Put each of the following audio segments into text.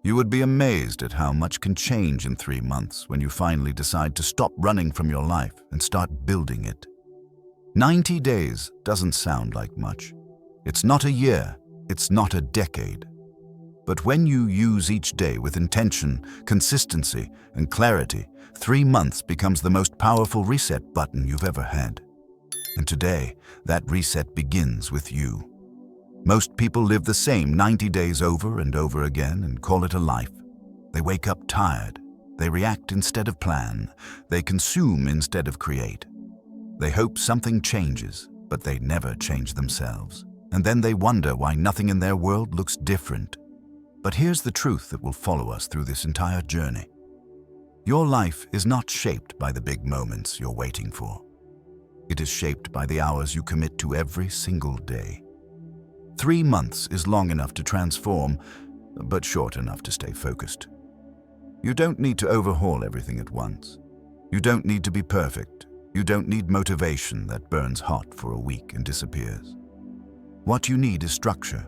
You would be amazed at how much can change in 3 months when you finally decide to stop running from your life and start building it. 90 days doesn't sound like much. It's not a year, it's not a decade. But when you use each day with intention, consistency, and clarity, 3 months becomes the most powerful reset button you've ever had. And today, that reset begins with you. Most people live the same 90 days over and over again and call it a life. They wake up tired. They react instead of plan. They consume instead of create. They hope something changes, but they never change themselves. And then they wonder why nothing in their world looks different. But here's the truth that will follow us through this entire journey. Your life is not shaped by the big moments you're waiting for. It is shaped by the hours you commit to every single day. 3 months is long enough to transform, but short enough to stay focused. You don't need to overhaul everything at once. You don't need to be perfect. You don't need motivation that burns hot for a week and disappears. What you need is structure.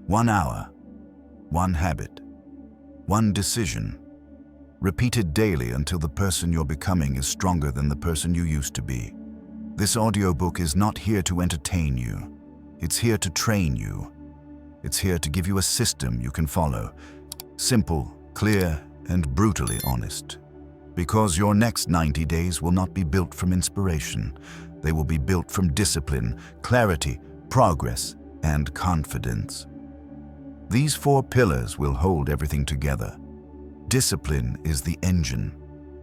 1 hour, 1 habit, 1 decision, repeated daily until the person you're becoming is stronger than the person you used to be. This audiobook is not here to entertain you. It's here to train you. It's here to give you a system you can follow. Simple, clear, and brutally honest. Because your next 90 days will not be built from inspiration. They will be built from discipline, clarity, progress, and confidence. These 4 pillars will hold everything together. Discipline is the engine.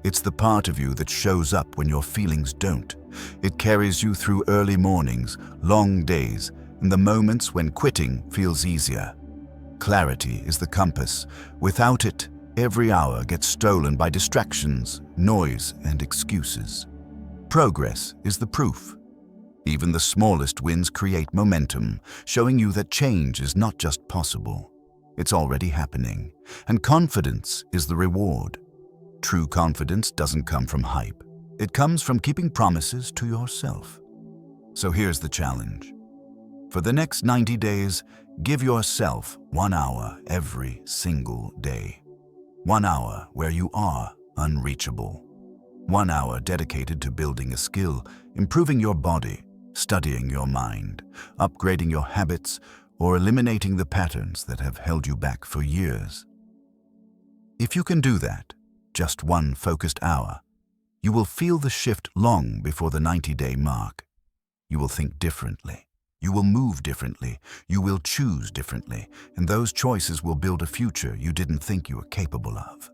It's the part of you that shows up when your feelings don't. It carries you through early mornings, long days, and the moments when quitting feels easier. Clarity is the compass. Without it, every hour gets stolen by distractions, noise, and excuses. Progress is the proof. Even the smallest wins create momentum, showing you that change is not just possible. It's already happening. And confidence is the reward. True confidence doesn't come from hype. It comes from keeping promises to yourself. So here's the challenge. For the next 90 days, give yourself 1 hour every single day. 1 hour where you are unreachable. 1 hour dedicated to building a skill, improving your body, studying your mind, upgrading your habits, or eliminating the patterns that have held you back for years. If you can do that, just 1 focused hour, you will feel the shift long before the 90-day mark. You will think differently. You will move differently. You will choose differently. And those choices will build a future you didn't think you were capable of.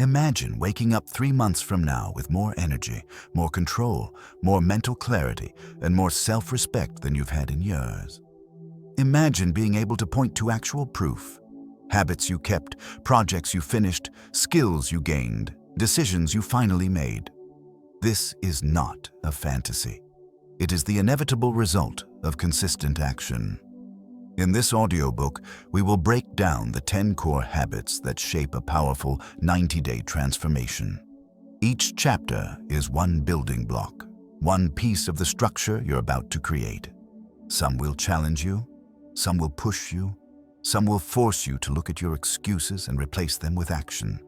Imagine waking up 3 months from now with more energy, more control, more mental clarity, and more self-respect than you've had in years. Imagine being able to point to actual proof. Habits you kept, projects you finished, skills you gained, decisions you finally made. This is not a fantasy. It is the inevitable result of consistent action. In this audiobook, we will break down the 10 core habits that shape a powerful 90-day transformation. Each chapter is 1 building block, 1 piece of the structure you're about to create. Some will challenge you, some will push you, some will force you to look at your excuses and replace them with action.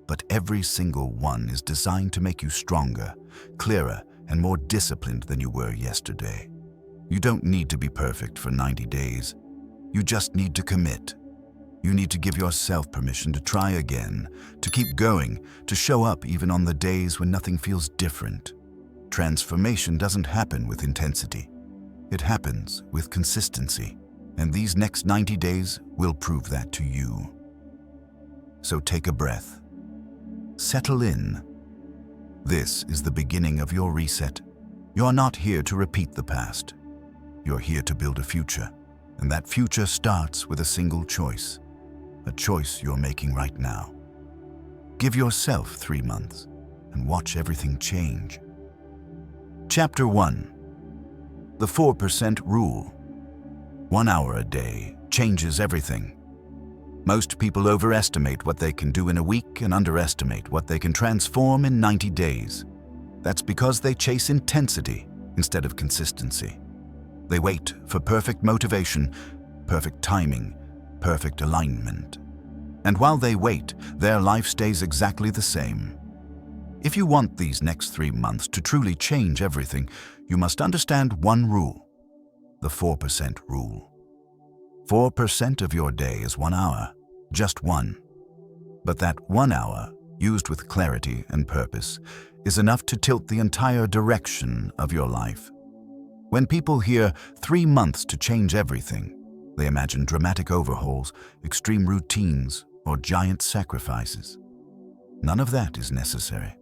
But every single one is designed to make you stronger, clearer, and more disciplined than you were yesterday. You don't need to be perfect for 90 days. You just need to commit. You need to give yourself permission to try again, to keep going, to show up even on the days when nothing feels different. Transformation doesn't happen with intensity. It happens with consistency. And these next 90 days will prove that to you. So take a breath. Settle in. This is the beginning of your reset. You're not here to repeat the past. You're here to build a future. And that future starts with a single choice. A choice you're making right now. Give yourself 3 months and watch everything change. Chapter 1. The 4% Rule. 1 hour a day changes everything. Most people overestimate what they can do in a week and underestimate what they can transform in 90 days. That's because they chase intensity instead of consistency. They wait for perfect motivation, perfect timing, perfect alignment. And while they wait, their life stays exactly the same. If you want these next 3 months to truly change everything, you must understand one rule: the 4% rule. 4% of your day is 1 hour, just one. But that 1 hour, used with clarity and purpose, is enough to tilt the entire direction of your life. When people hear 3 months to change everything, they imagine dramatic overhauls, extreme routines, or giant sacrifices. None of that is necessary.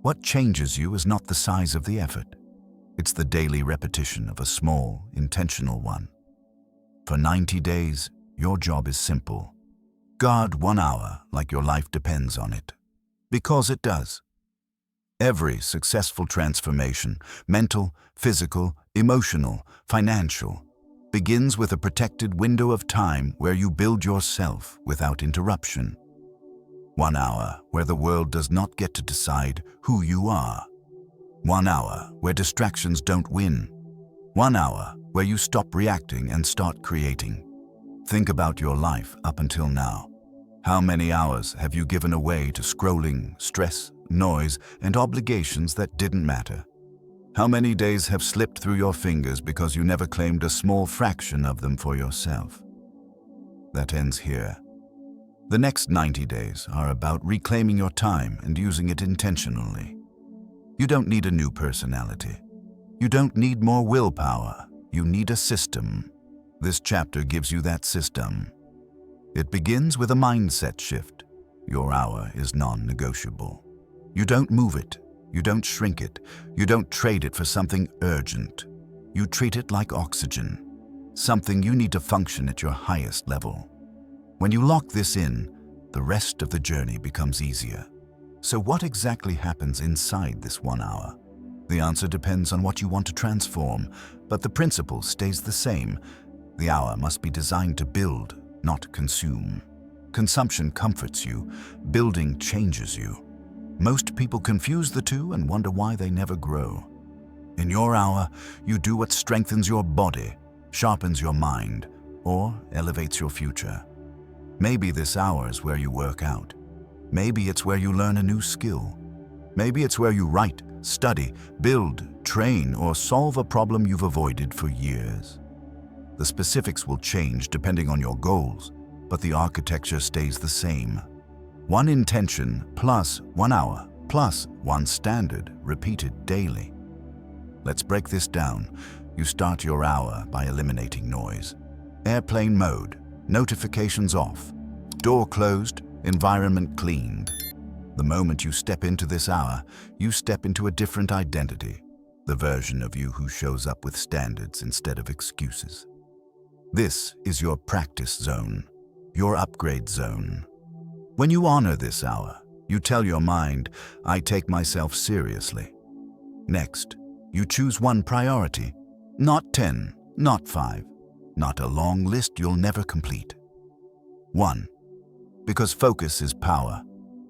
What changes you is not the size of the effort. It's the daily repetition of a small, intentional one. For 90 days, your job is simple. Guard 1 hour like your life depends on it. Because it does. Every successful transformation, mental, physical, emotional, financial, begins with a protected window of time where you build yourself without interruption. 1 hour where the world does not get to decide who you are. 1 hour where distractions don't win. 1 hour where you stop reacting and start creating. Think about your life up until now. How many hours have you given away to scrolling, stress, noise, and obligations that didn't matter? How many days have slipped through your fingers because you never claimed a small fraction of them for yourself? That ends here. The next 90 days are about reclaiming your time and using it intentionally. You don't need a new personality. You don't need more willpower. You need a system. This chapter gives you that system. It begins with a mindset shift. Your hour is non-negotiable. You don't move it. You don't shrink it. You don't trade it for something urgent. You treat it like oxygen, something you need to function at your highest level. When you lock this in, the rest of the journey becomes easier. So what exactly happens inside this 1 hour? The answer depends on what you want to transform, but the principle stays the same. The hour must be designed to build, not consume. Consumption comforts you. Building changes you. Most people confuse the two and wonder why they never grow. In your hour, you do what strengthens your body, sharpens your mind, or elevates your future. Maybe this hour is where you work out. Maybe it's where you learn a new skill. Maybe it's where you write, study, build, train, or solve a problem you've avoided for years. The specifics will change depending on your goals, but the architecture stays the same. One intention plus 1 hour plus one standard repeated daily. Let's break this down. You start your hour by eliminating noise. Airplane mode, notifications off, door closed, environment cleaned. The moment you step into this hour, you step into a different identity, the version of you who shows up with standards instead of excuses. This is your practice zone, your upgrade zone. When you honor this hour, you tell your mind, I take myself seriously. Next, you choose one priority, not 10, not 5, not a long list you'll never complete. 1. Because focus is power.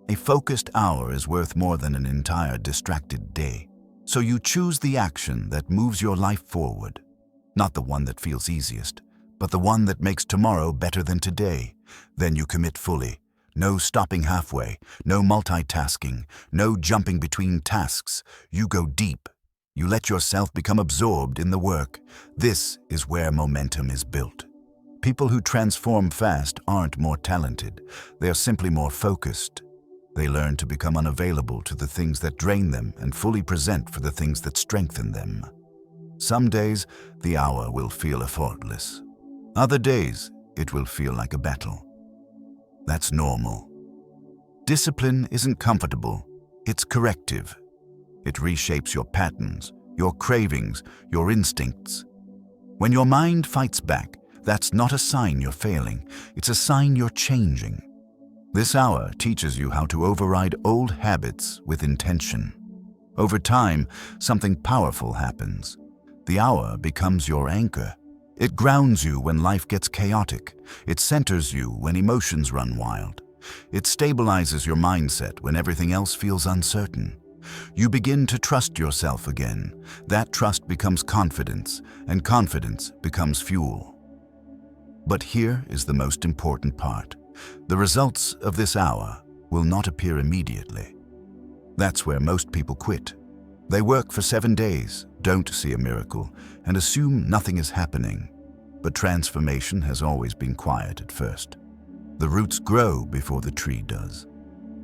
A focused hour is worth more than an entire distracted day. So you choose the action that moves your life forward. Not the one that feels easiest, but the one that makes tomorrow better than today. Then you commit fully. No stopping halfway, no multitasking, no jumping between tasks. You go deep. You let yourself become absorbed in the work. This is where momentum is built. People who transform fast aren't more talented. They are simply more focused. They learn to become unavailable to the things that drain them and fully present for the things that strengthen them. Some days, the hour will feel effortless. Other days, it will feel like a battle. That's normal. Discipline isn't comfortable. It's corrective. It reshapes your patterns, your cravings, your instincts. When your mind fights back, that's not a sign you're failing. It's a sign you're changing. This hour teaches you how to override old habits with intention. Over time, something powerful happens. The hour becomes your anchor. It grounds you when life gets chaotic. It centers you when emotions run wild. It stabilizes your mindset when everything else feels uncertain. You begin to trust yourself again. That trust becomes confidence, and confidence becomes fuel. But here is the most important part. The results of this hour will not appear immediately. That's where most people quit. They work for 7 days, don't see a miracle, and assume nothing is happening. But transformation has always been quiet at first. The roots grow before the tree does.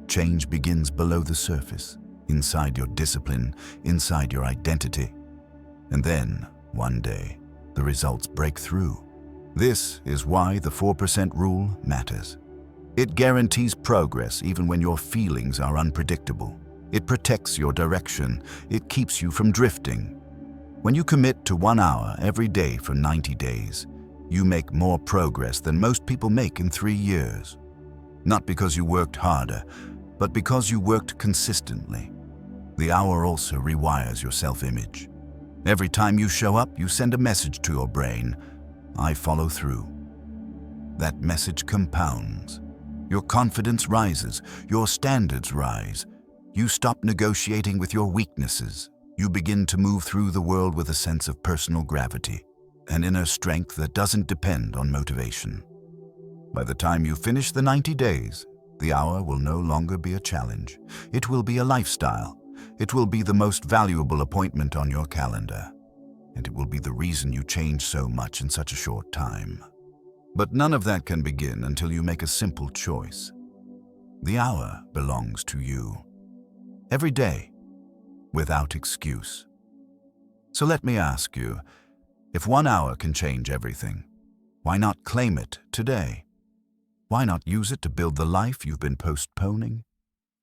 Change begins below the surface, inside your discipline, inside your identity. And then, one day, the results break through. This is why the 4% rule matters. It guarantees progress even when your feelings are unpredictable. It protects your direction. It keeps you from drifting. When you commit to 1 hour every day for 90 days, you make more progress than most people make in 3 years. Not because you worked harder, but because you worked consistently. The hour also rewires your self-image. Every time you show up, you send a message to your brain, I follow through. That message compounds. Your confidence rises, your standards rise. You stop negotiating with your weaknesses. You begin to move through the world with a sense of personal gravity, an inner strength that doesn't depend on motivation. By the time you finish the 90 days, the hour will no longer be a challenge. It will be a lifestyle. It will be the most valuable appointment on your calendar. And it will be the reason you change so much in such a short time. But none of that can begin until you make a simple choice. The hour belongs to you. Every day, without excuse. So let me ask you, if 1 hour can change everything, why not claim it today? Why not use it to build the life you've been postponing?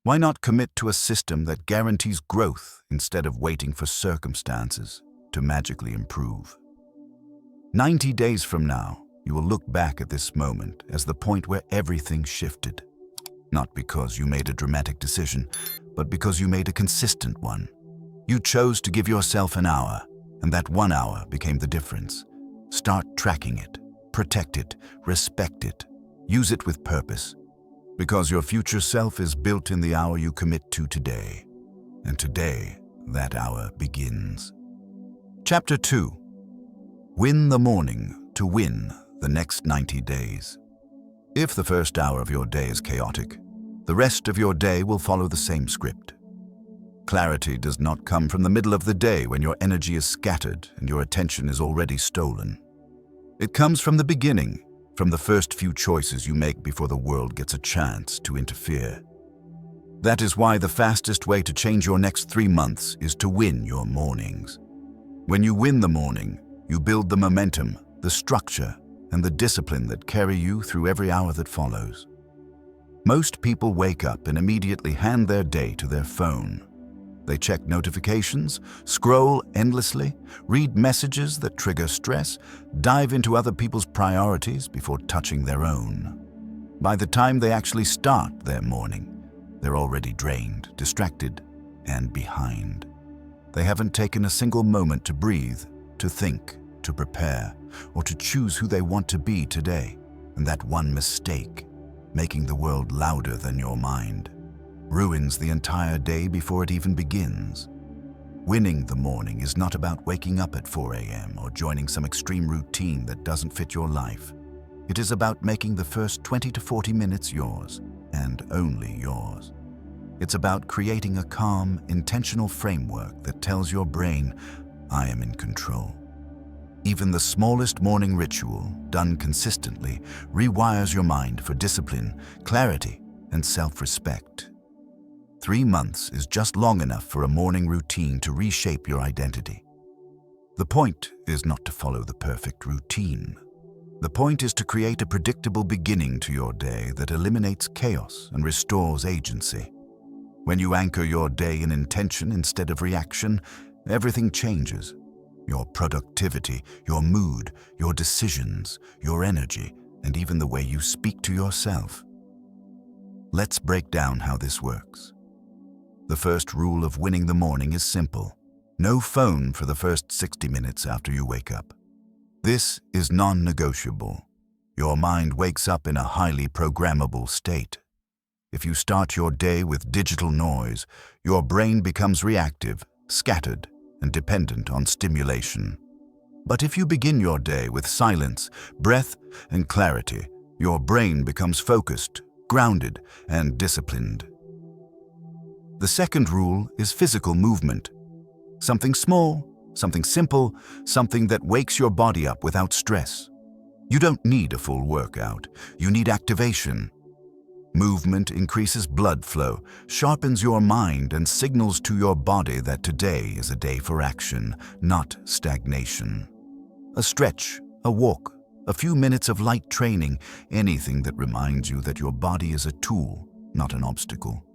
Why not commit to a system that guarantees growth instead of waiting for circumstances to magically improve? 90 days from now, you will look back at this moment as the point where everything shifted. Not because you made a dramatic decision, but because you made a consistent one. You chose to give yourself an hour, and that 1 hour became the difference. Start tracking it, protect it, respect it, use it with purpose. Because your future self is built in the hour you commit to today. And today, that hour begins. Chapter 2. Win the morning to win the next 90 days. If the first hour of your day is chaotic, the rest of your day will follow the same script. Clarity does not come from the middle of the day when your energy is scattered and your attention is already stolen. It comes from the beginning, from the first few choices you make before the world gets a chance to interfere. That is why the fastest way to change your next 3 months is to win your mornings. When you win the morning, you build the momentum, the structure, and the discipline that carry you through every hour that follows. Most people wake up and immediately hand their day to their phone. They check notifications, scroll endlessly, read messages that trigger stress, dive into other people's priorities before touching their own. By the time they actually start their morning, they're already drained, distracted, and behind. They haven't taken a single moment to breathe, to think, to prepare, or to choose who they want to be today. And that one mistake, making the world louder than your mind, ruins the entire day before it even begins. Winning the morning is not about waking up at 4 a.m. or joining some extreme routine that doesn't fit your life. It is about making the first 20 to 40 minutes yours, and only yours. It's about creating a calm, intentional framework that tells your brain, I am in control. Even the smallest morning ritual, done consistently, rewires your mind for discipline, clarity, and self-respect. 3 months is just long enough for a morning routine to reshape your identity. The point is not to follow the perfect routine. The point is to create a predictable beginning to your day that eliminates chaos and restores agency. When you anchor your day in intention instead of reaction, everything changes. Your productivity, your mood, your decisions, your energy, and even the way you speak to yourself. Let's break down how this works. The first rule of winning the morning is simple. No phone for the first 60 minutes after you wake up. This is non-negotiable. Your mind wakes up in a highly programmable state. If you start your day with digital noise, your brain becomes reactive, scattered, and dependent on stimulation. But if you begin your day with silence, breath, and clarity, Your brain becomes focused, grounded, and disciplined. The second rule is physical movement. Something small, something simple, something that wakes your body up without stress. You don't need a full workout. You need activation. Movement increases blood flow, sharpens your mind, and signals to your body that today is a day for action, not stagnation. A stretch, a walk, a few minutes of light training, anything that reminds you that your body is a tool, not an obstacle.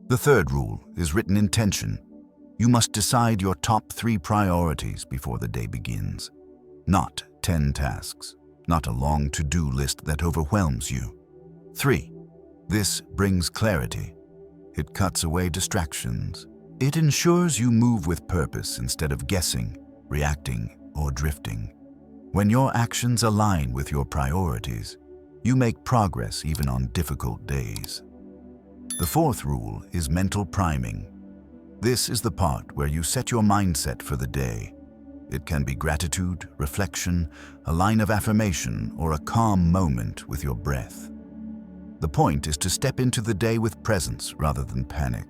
The third rule is written in tension. You must decide your top 3 priorities before the day begins. Not 10 tasks, not a long to-do list that overwhelms you. 3. This brings clarity. It cuts away distractions. It ensures you move with purpose instead of guessing, reacting, or drifting. When your actions align with your priorities, you make progress even on difficult days. The fourth rule is mental priming. This is the part where you set your mindset for the day. It can be gratitude, reflection, a line of affirmation, or a calm moment with your breath. The point is to step into the day with presence rather than panic.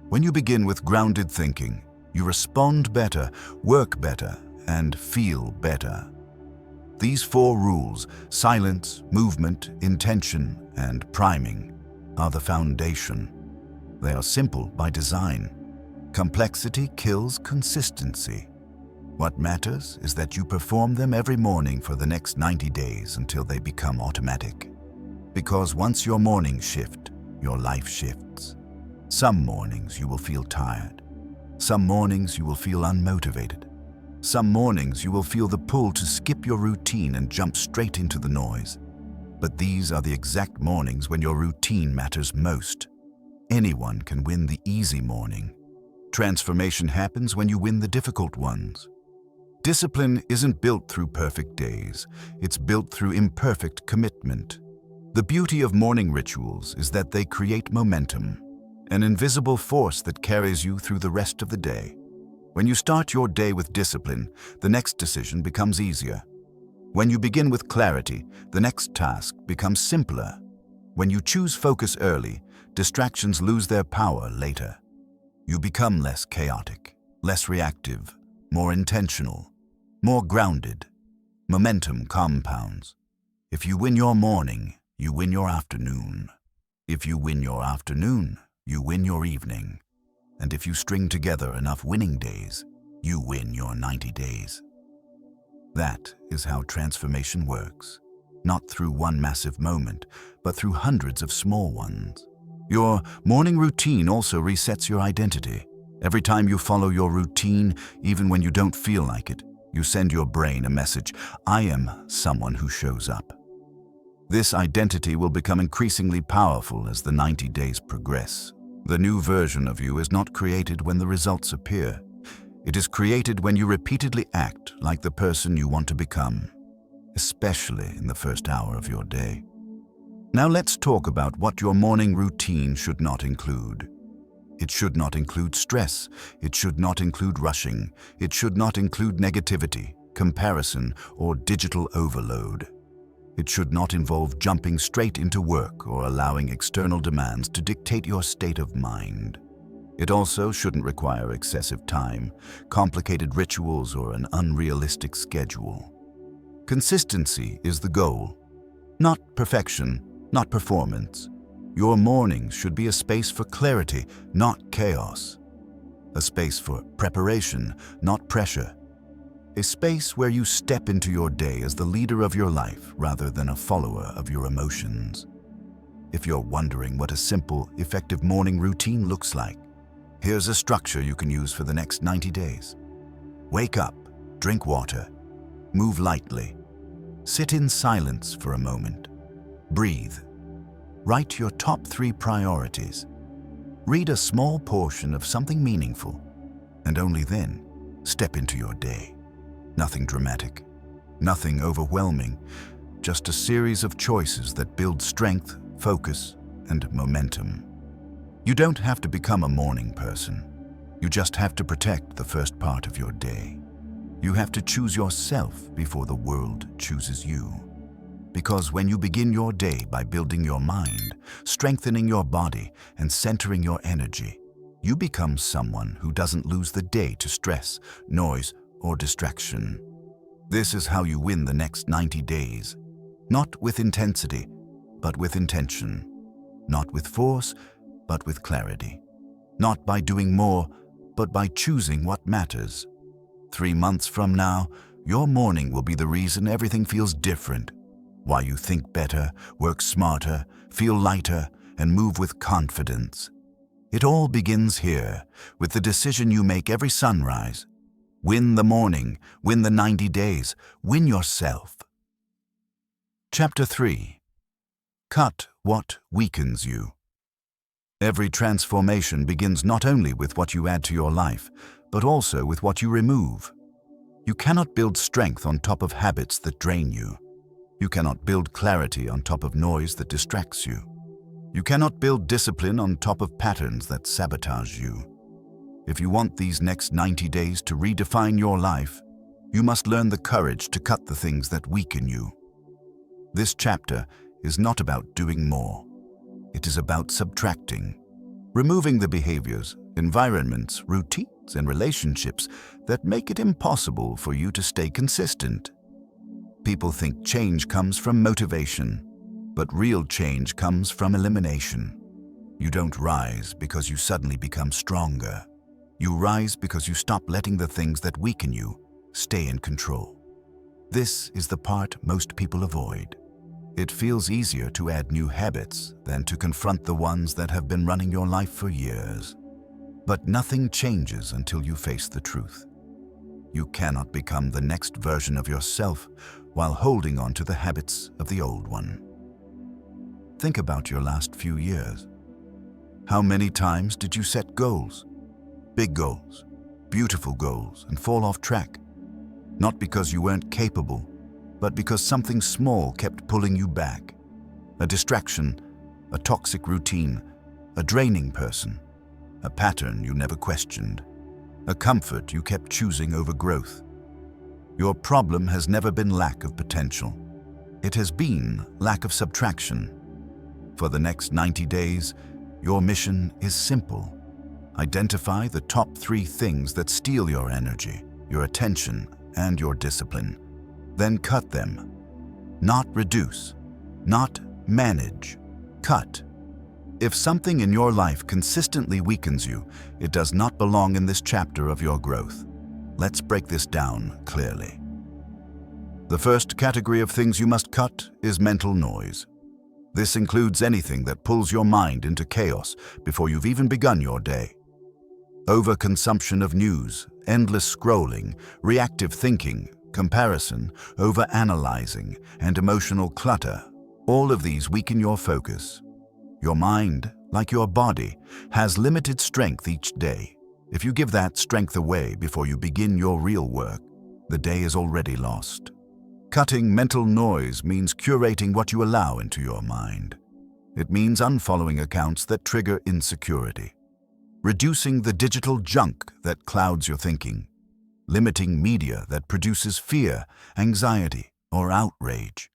When you begin with grounded thinking, you respond better, work better, and feel better. These 4 rules, silence, movement, intention, and priming, are the foundation. They are simple by design. Complexity kills consistency. What matters is that you perform them every morning for the next 90 days until they become automatic. Because once your mornings shift, your life shifts. Some mornings you will feel tired. Some mornings you will feel unmotivated. Some mornings you will feel the pull to skip your routine and jump straight into the noise. But these are the exact mornings when your routine matters most. Anyone can win the easy morning. Transformation happens when you win the difficult ones. Discipline isn't built through perfect days. It's built through imperfect commitment. The beauty of morning rituals is that they create momentum, an invisible force that carries you through the rest of the day. When you start your day with discipline, the next decision becomes easier. When you begin with clarity, the next task becomes simpler. When you choose focus early, distractions lose their power later. You become less chaotic, less reactive, more intentional, more grounded. Momentum compounds. If you win your morning, you win your afternoon. If you win your afternoon, you win your evening. And if you string together enough winning days, you win your 90 days. That is how transformation works. Not through one massive moment, but through hundreds of small ones. Your morning routine also resets your identity. Every time you follow your routine, even when you don't feel like it, you send your brain a message: I am someone who shows up. This identity will become increasingly powerful as the 90 days progress. The new version of you is not created when the results appear. It is created when you repeatedly act like the person you want to become, especially in the first hour of your day. Now let's talk about what your morning routine should not include. It should not include stress. It should not include rushing. It should not include negativity, comparison, or digital overload. It should not involve jumping straight into work or allowing external demands to dictate your state of mind. It also shouldn't require excessive time, complicated rituals, or an unrealistic schedule. Consistency is the goal, not perfection, not performance. Your mornings should be a space for clarity, not chaos. A space for preparation, not pressure. A space where you step into your day as the leader of your life rather than a follower of your emotions. If you're wondering what a simple, effective morning routine looks like, here's a structure you can use for the next 90 days. Wake up, drink water, move lightly, sit in silence for a moment, breathe, write your top 3 priorities, read a small portion of something meaningful, and only then step into your day. Nothing dramatic, nothing overwhelming, just a series of choices that build strength, focus, and momentum. You don't have to become a morning person. You just have to protect the first part of your day. You have to choose yourself before the world chooses you. Because when you begin your day by building your mind, strengthening your body, and centering your energy, you become someone who doesn't lose the day to stress, noise, or distraction. This is how you win the next 90 days. Not with intensity, but with intention. Not with force, but with clarity. Not by doing more, but by choosing what matters. 3 months from now, your morning will be the reason everything feels different. Why you think better, work smarter, feel lighter, and move with confidence. It all begins here, with the decision you make every sunrise. Win the morning, win the 90 days, win yourself. Chapter 3. Cut what weakens you. Every transformation begins not only with what you add to your life, but also with what you remove. You cannot build strength on top of habits that drain you. You cannot build clarity on top of noise that distracts you. You cannot build discipline on top of patterns that sabotage you. If you want these next 90 days to redefine your life, you must learn the courage to cut the things that weaken you. This chapter is not about doing more. It is about subtracting, removing the behaviors, environments, routines, and relationships that make it impossible for you to stay consistent. People think change comes from motivation, but real change comes from elimination. You don't rise because you suddenly become stronger. You rise because you stop letting the things that weaken you stay in control. This is the part most people avoid. It feels easier to add new habits than to confront the ones that have been running your life for years. But nothing changes until you face the truth. You cannot become the next version of yourself while holding on to the habits of the old one. Think about your last few years. How many times did you set goals? Big goals, beautiful goals, and fall off track? Not because you weren't capable, but because something small kept pulling you back. A distraction, a toxic routine, a draining person, a pattern you never questioned, a comfort you kept choosing over growth. Your problem has never been lack of potential. It has been lack of subtraction. For the next 90 days, your mission is simple. Identify the top 3 things that steal your energy, your attention, and your discipline. Then cut them. Not reduce, not manage, cut. If something in your life consistently weakens you, it does not belong in this chapter of your growth. Let's break this down clearly. The first category of things you must cut is mental noise. This includes anything that pulls your mind into chaos before you've even begun your day. Overconsumption of news, endless scrolling, reactive thinking, comparison, overanalyzing, and emotional clutter, all of these weaken your focus. Your mind, like your body, has limited strength each day. If you give that strength away before you begin your real work, the day is already lost. Cutting mental noise means curating what you allow into your mind. It means unfollowing accounts that trigger insecurity, reducing the digital junk that clouds your thinking, limiting media that produces fear, anxiety, or outrage.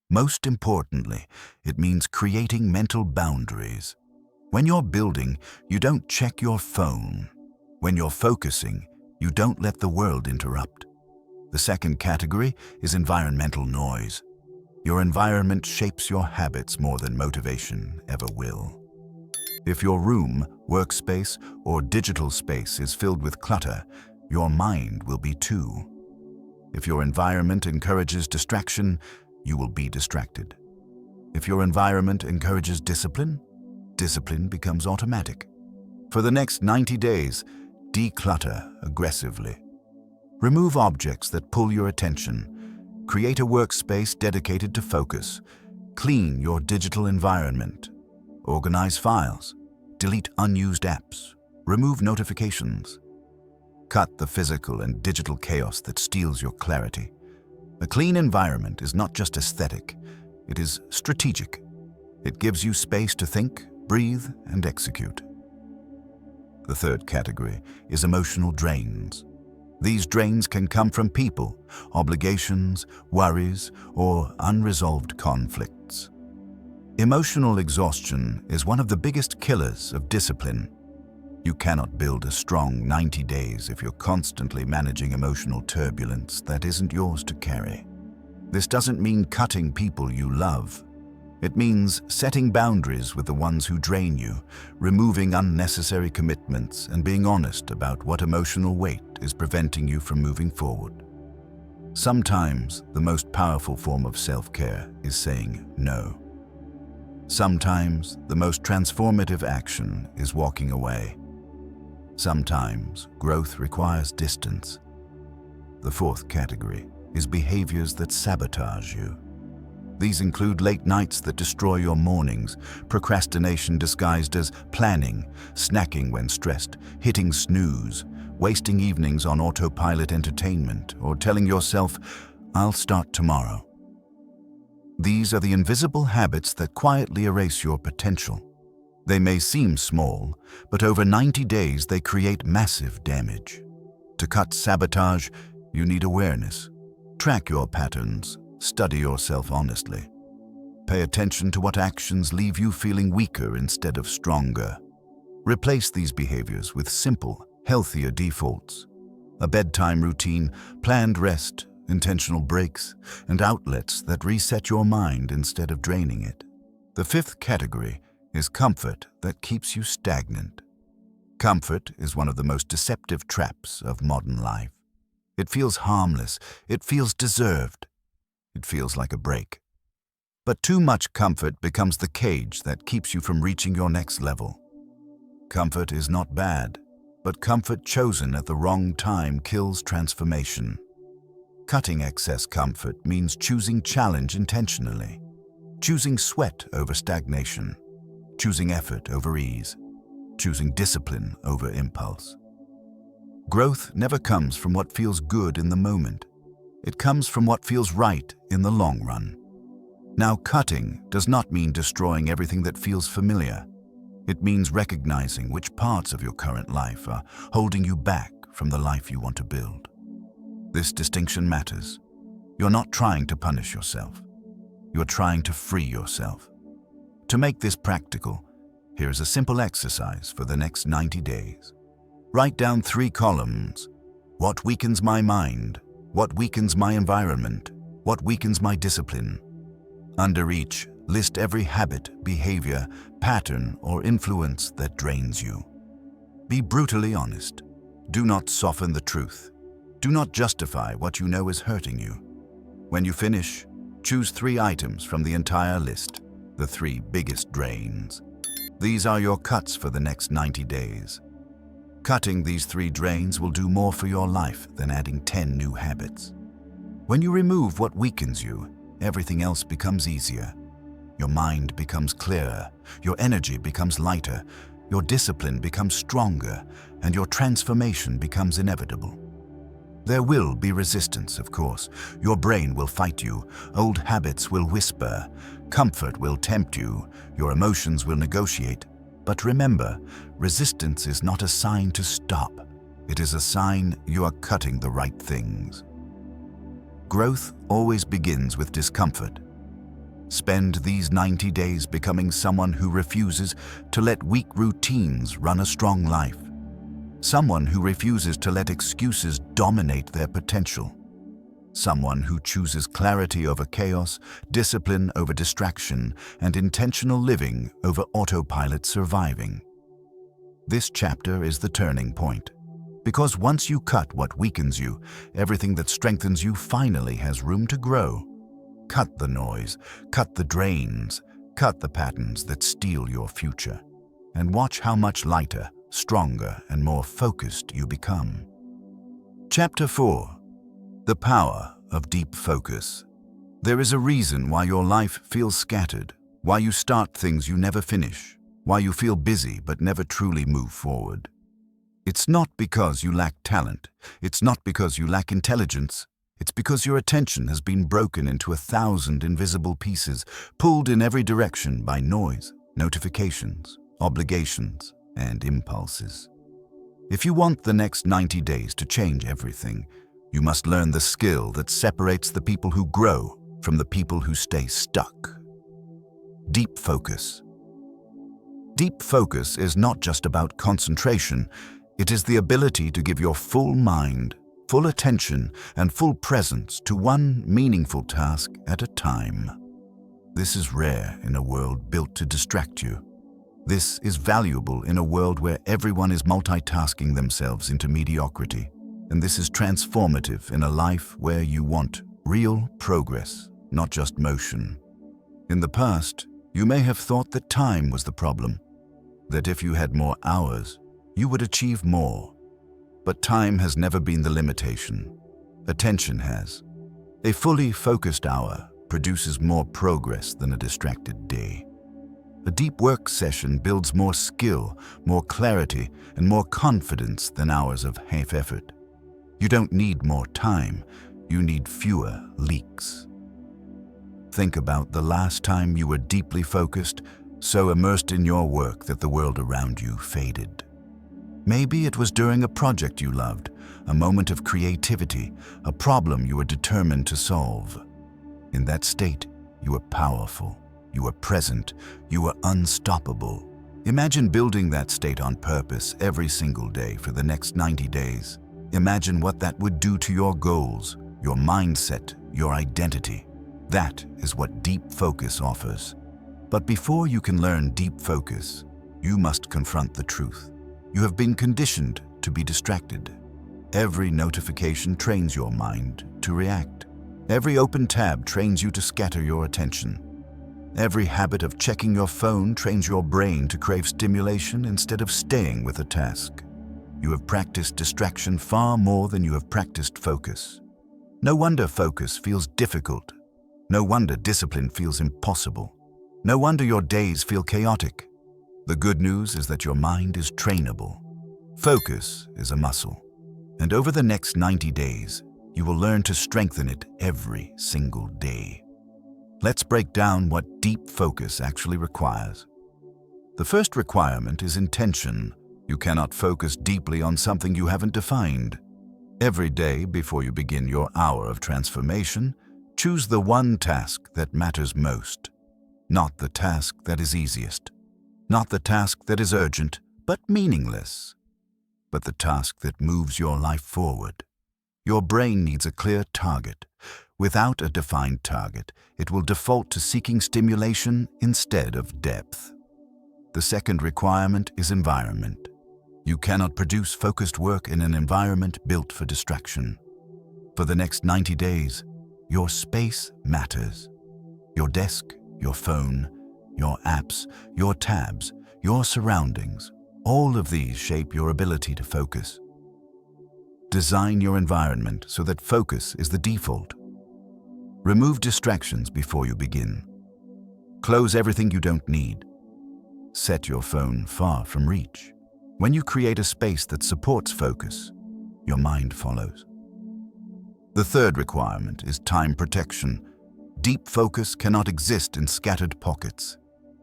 Most importantly, it means creating mental boundaries. When you're building, you don't check your phone. When you're focusing, you don't let the world interrupt. The second category is environmental noise. Your environment shapes your habits more than motivation ever will. If your room, workspace, or digital space is filled with clutter, your mind will be too. If your environment encourages distraction, you will be distracted. If your environment encourages discipline, discipline becomes automatic. For the next 90 days, declutter aggressively. Remove objects that pull your attention. Create a workspace dedicated to focus. Clean your digital environment. Organize files. Delete unused apps. Remove notifications. Cut the physical and digital chaos that steals your clarity. A clean environment is not just aesthetic, it is strategic. It gives you space to think, breathe, and execute. The third category is emotional drains. These drains can come from people, obligations, worries, or unresolved conflicts. Emotional exhaustion is one of the biggest killers of discipline. You cannot build a strong 90 days if you're constantly managing emotional turbulence that isn't yours to carry. This doesn't mean cutting people you love. It means setting boundaries with the ones who drain you, removing unnecessary commitments, and being honest about what emotional weight is preventing you from moving forward. Sometimes the most powerful form of self-care is saying no. Sometimes the most transformative action is walking away. Sometimes growth requires distance. The fourth category is behaviors that sabotage you. These include late nights that destroy your mornings, procrastination disguised as planning, snacking when stressed, hitting snooze, wasting evenings on autopilot entertainment, or telling yourself, "I'll start tomorrow." These are the invisible habits that quietly erase your potential. They may seem small, but over 90 days they create massive damage. To cut sabotage, you need awareness. Track your patterns. Study yourself honestly. Pay attention to what actions leave you feeling weaker instead of stronger. Replace these behaviors with simple, healthier defaults. A bedtime routine, planned rest, intentional breaks, and outlets that reset your mind instead of draining it. The fifth category is comfort that keeps you stagnant. Comfort is one of the most deceptive traps of modern life. It feels harmless, it feels deserved. It feels like a break. But too much comfort becomes the cage that keeps you from reaching your next level. Comfort is not bad, but comfort chosen at the wrong time kills transformation. Cutting excess comfort means choosing challenge intentionally, choosing sweat over stagnation, choosing effort over ease, choosing discipline over impulse. Growth never comes from what feels good in the moment. It comes from what feels right in the long run. Now, cutting does not mean destroying everything that feels familiar. It means recognizing which parts of your current life are holding you back from the life you want to build. This distinction matters. You're not trying to punish yourself. You're trying to free yourself. To make this practical, here is a simple exercise for the next 90 days. Write down 3 columns. What weakens my mind? What weakens my environment? What weakens my discipline? Under each, list every habit, behavior, pattern, or influence that drains you. Be brutally honest. Do not soften the truth. Do not justify what you know is hurting you. When you finish, choose 3 items from the entire list, the 3 biggest drains. These are your cuts for the next 90 days. Cutting these 3 drains will do more for your life than adding 10 new habits. When you remove what weakens you, everything else becomes easier. Your mind becomes clearer, your energy becomes lighter, your discipline becomes stronger, and your transformation becomes inevitable. There will be resistance, of course. Your brain will fight you, old habits will whisper, comfort will tempt you, your emotions will negotiate. But remember, resistance is not a sign to stop. It is a sign you are cutting the right things. Growth always begins with discomfort. Spend these 90 days becoming someone who refuses to let weak routines run a strong life. Someone who refuses to let excuses dominate their potential. Someone who chooses clarity over chaos, discipline over distraction, and intentional living over autopilot surviving. This chapter is the turning point. Because once you cut what weakens you, everything that strengthens you finally has room to grow. Cut the noise, cut the drains, cut the patterns that steal your future, and watch how much lighter, stronger, and more focused you become. Chapter 4. The Power of Deep Focus. There is a reason why your life feels scattered, why you start things you never finish, why you feel busy but never truly move forward. It's not because you lack talent, it's not because you lack intelligence, it's because your attention has been broken into 1,000 invisible pieces, pulled in every direction by noise, notifications, obligations, and impulses. If you want the next 90 days to change everything, you must learn the skill that separates the people who grow from the people who stay stuck. Deep focus. Deep focus is not just about concentration, it is the ability to give your full mind, full attention, and full presence to one meaningful task at a time. This is rare in a world built to distract you. This is valuable in a world where everyone is multitasking themselves into mediocrity. And this is transformative in a life where you want real progress, not just motion. In the past, you may have thought that time was the problem, that if you had more hours, you would achieve more. But time has never been the limitation. Attention has. A fully focused hour produces more progress than a distracted day. A deep work session builds more skill, more clarity, and more confidence than hours of half effort. You don't need more time, you need fewer leaks. Think about the last time you were deeply focused, so immersed in your work that the world around you faded. Maybe it was during a project you loved, a moment of creativity, a problem you were determined to solve. In that state, you were powerful. You were present. You were unstoppable. Imagine building that state on purpose every single day for the next 90 days. Imagine what that would do to your goals, your mindset, your identity. That is what deep focus offers. But before you can learn deep focus, you must confront the truth. You have been conditioned to be distracted. Every notification trains your mind to react. Every open tab trains you to scatter your attention. Every habit of checking your phone trains your brain to crave stimulation instead of staying with a task. You have practiced distraction far more than you have practiced focus. No wonder focus feels difficult. No wonder discipline feels impossible. No wonder your days feel chaotic. The good news is that your mind is trainable. Focus is a muscle. And over the next 90 days, you will learn to strengthen it every single day. Let's break down what deep focus actually requires. The first requirement is intention. You cannot focus deeply on something you haven't defined. Every day before you begin your hour of transformation, choose the one task that matters most. Not the task that is easiest. Not the task that is urgent, but meaningless. But the task that moves your life forward. Your brain needs a clear target. Without a defined target, it will default to seeking stimulation instead of depth. The second requirement is environment. You cannot produce focused work in an environment built for distraction. For the next 90 days, your space matters. Your desk, your phone, your apps, your tabs, your surroundings, all of these shape your ability to focus. Design your environment so that focus is the default. Remove distractions before you begin. Close everything you don't need. Set your phone far from reach. When you create a space that supports focus, your mind follows. The third requirement is time protection. Deep focus cannot exist in scattered pockets.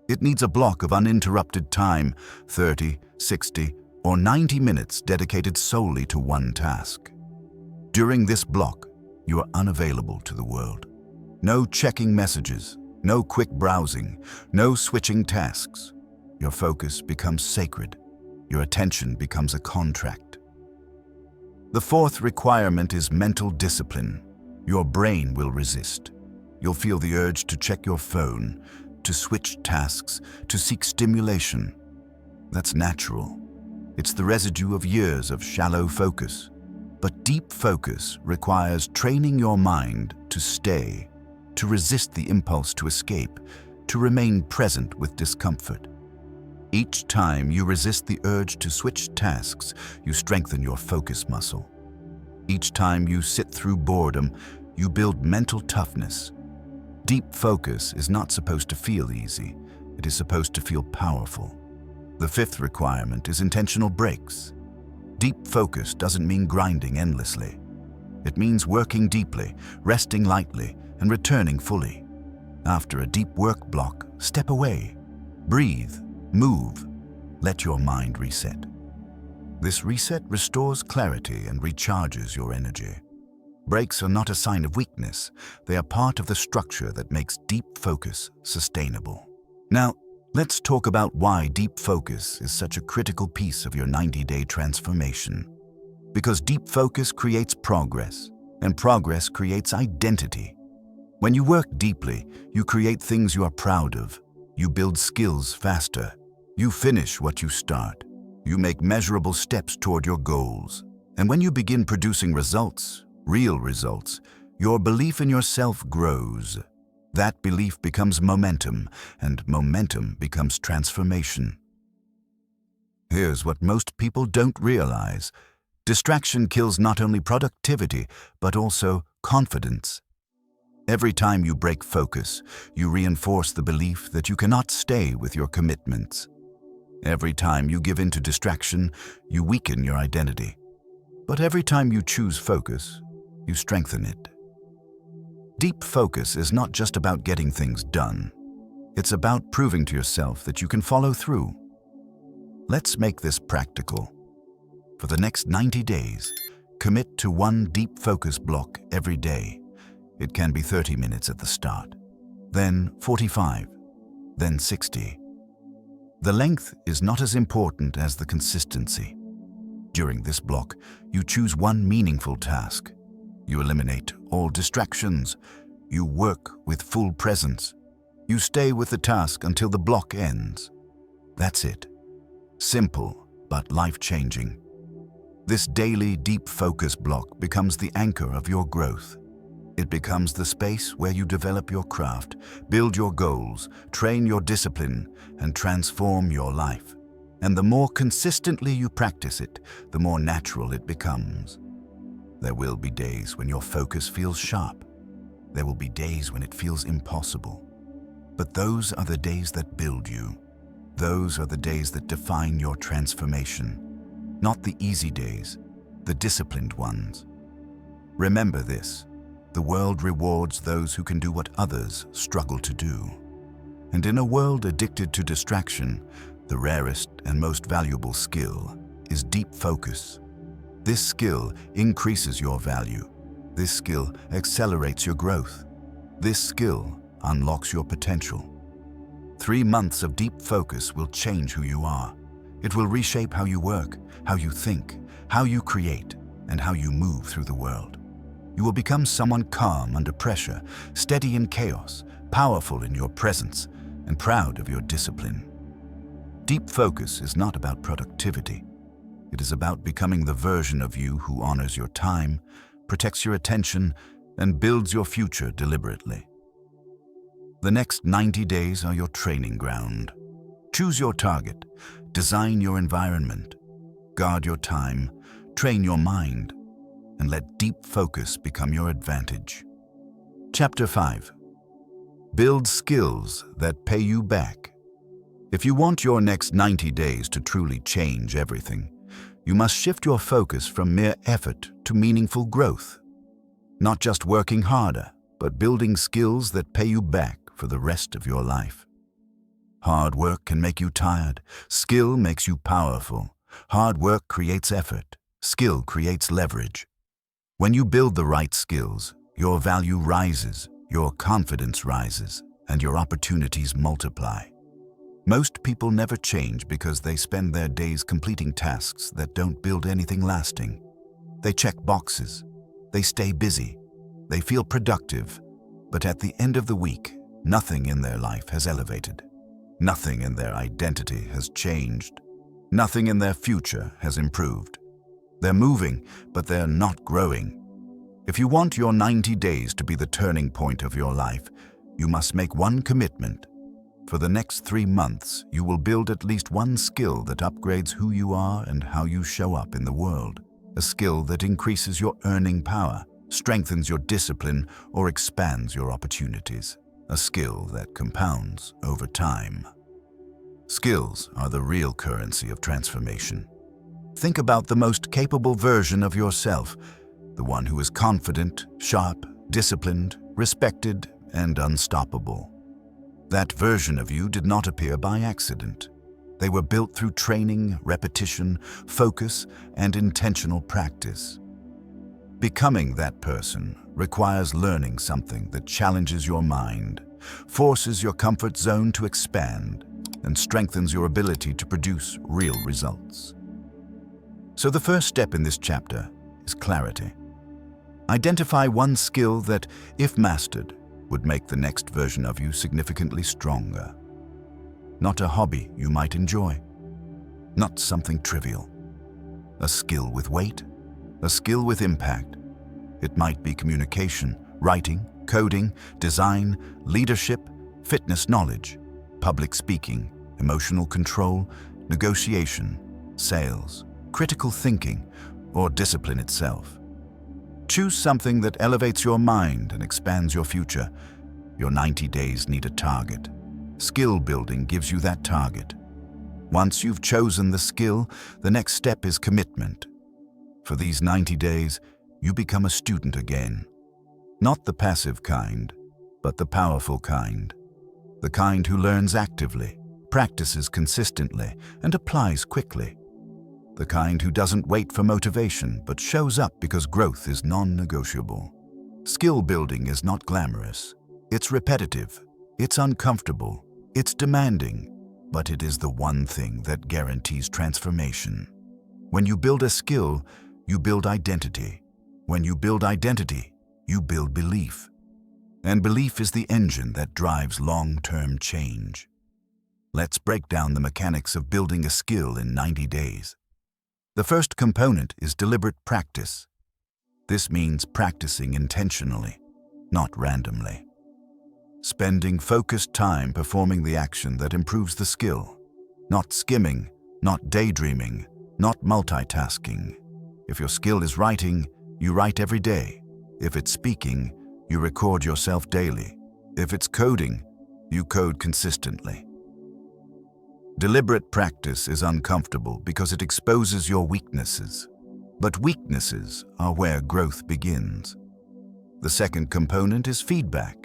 It needs a block of uninterrupted time, 30, 60, or 90 minutes dedicated solely to one task. During this block, you are unavailable to the world. No checking messages, no quick browsing, no switching tasks. Your focus becomes sacred. Your attention becomes a contract. The fourth requirement is mental discipline. Your brain will resist. You'll feel the urge to check your phone, to switch tasks, to seek stimulation. That's natural. It's the residue of years of shallow focus. But deep focus requires training your mind to stay, to resist the impulse to escape, to remain present with discomfort. Each time you resist the urge to switch tasks, you strengthen your focus muscle. Each time you sit through boredom, you build mental toughness. Deep focus is not supposed to feel easy. It is supposed to feel powerful. The fifth requirement is intentional breaks. Deep focus doesn't mean grinding endlessly. It means working deeply, resting lightly, and returning fully. After a deep work block, step away. Breathe, move, let your mind reset. This reset restores clarity and recharges your energy. Breaks are not a sign of weakness. They are part of the structure that makes deep focus sustainable. Now, let's talk about why deep focus is such a critical piece of your 90-day transformation. Because deep focus creates progress, and progress creates identity. When you work deeply, you create things you are proud of. You build skills faster. You finish what you start. You make measurable steps toward your goals. And when you begin producing results, real results, your belief in yourself grows. That belief becomes momentum, and momentum becomes transformation. Here's what most people don't realize. Distraction kills not only productivity, but also confidence. Every time you break focus, you reinforce the belief that you cannot stay with your commitments. Every time you give in to distraction, you weaken your identity. But every time you choose focus, you strengthen it. Deep focus is not just about getting things done. It's about proving to yourself that you can follow through. Let's make this practical. For the next 90 days, commit to one deep focus block every day. It can be 30 minutes at the start, then 45, then 60. The length is not as important as the consistency. During this block, you choose one meaningful task. You eliminate all distractions. You work with full presence. You stay with the task until the block ends. That's it. Simple, but life-changing. This daily deep focus block becomes the anchor of your growth. It becomes the space where you develop your craft, build your goals, train your discipline, and transform your life. And the more consistently you practice it, the more natural it becomes. There will be days when your focus feels sharp. There will be days when it feels impossible. But those are the days that build you. Those are the days that define your transformation. Not the easy days, the disciplined ones. Remember this. The world rewards those who can do what others struggle to do. And in a world addicted to distraction, the rarest and most valuable skill is deep focus. This skill increases your value. This skill accelerates your growth. This skill unlocks your potential. 3 months of deep focus will change who you are. It will reshape how you work, how you think, how you create, and how you move through the world. You will become someone calm under pressure, steady in chaos, powerful in your presence, and proud of your discipline. Deep focus is not about productivity. It is about becoming the version of you who honors your time, protects your attention, and builds your future deliberately. The next 90 days are your training ground. Choose your target, design your environment, guard your time, train your mind, and let deep focus become your advantage. Chapter 5. Build skills that pay you back. If you want your next 90 days to truly change everything, you must shift your focus from mere effort to meaningful growth. Not just working harder, but building skills that pay you back for the rest of your life. Hard work can make you tired. Skill makes you powerful. Hard work creates effort. Skill creates leverage. When you build the right skills, your value rises, your confidence rises, and your opportunities multiply. Most people never change because they spend their days completing tasks that don't build anything lasting. They check boxes. They stay busy. They feel productive. But at the end of the week, nothing in their life has elevated. Nothing in their identity has changed. Nothing in their future has improved. They're moving, but they're not growing. If you want your 90 days to be the turning point of your life, you must make one commitment. For the next 3 months, you will build at least one skill that upgrades who you are and how you show up in the world. A skill that increases your earning power, strengthens your discipline, or expands your opportunities. A skill that compounds over time. Skills are the real currency of transformation. Think about the most capable version of yourself, the one who is confident, sharp, disciplined, respected, and unstoppable. That version of you did not appear by accident. They were built through training, repetition, focus, and intentional practice. Becoming that person requires learning something that challenges your mind, forces your comfort zone to expand, and strengthens your ability to produce real results. So the first step in this chapter is clarity. Identify one skill that, if mastered, would make the next version of you significantly stronger. Not a hobby you might enjoy, not something trivial. A skill with weight, a skill with impact. It might be communication, writing, coding, design, leadership, fitness knowledge, public speaking, emotional control, negotiation, sales, critical thinking, or discipline itself. Choose something that elevates your mind and expands your future. Your 90 days need a target. Skill building gives you that target. Once you've chosen the skill, the next step is commitment. For these 90 days, you become a student again. Not the passive kind, but the powerful kind. The kind who learns actively, practices consistently, and applies quickly. The kind who doesn't wait for motivation, but shows up because growth is non-negotiable. Skill building is not glamorous. It's repetitive. It's uncomfortable. It's demanding. But it is the one thing that guarantees transformation. When you build a skill, you build identity. When you build identity, you build belief. And belief is the engine that drives long-term change. Let's break down the mechanics of building a skill in 90 days. The first component is deliberate practice. This means practicing intentionally, not randomly. Spending focused time performing the action that improves the skill. Not skimming, not daydreaming, not multitasking. If your skill is writing, you write every day. If it's speaking, you record yourself daily. If it's coding, you code consistently. Deliberate practice is uncomfortable because it exposes your weaknesses. But weaknesses are where growth begins. The second component is feedback.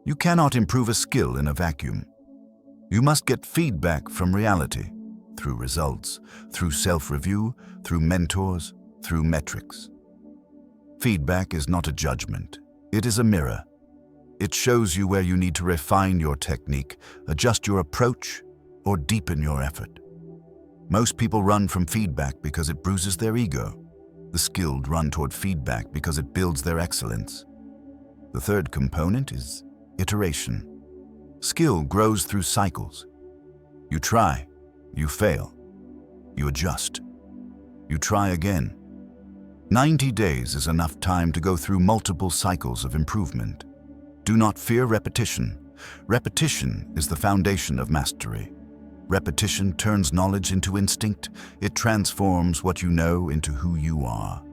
You cannot improve a skill in a vacuum. You must get feedback from reality, through results, through self-review, through mentors, through metrics. Feedback is not a judgment. It is a mirror. It shows you where you need to refine your technique, adjust your approach, or deepen your effort. Most people run from feedback because it bruises their ego. The skilled run toward feedback because it builds their excellence. The third component is iteration. Skill grows through cycles. You try, you fail, you adjust, you try again. 90 days is enough time to go through multiple cycles of improvement. Do not fear repetition. Repetition is the foundation of mastery. Repetition turns knowledge into instinct. It transforms what you know into who you are.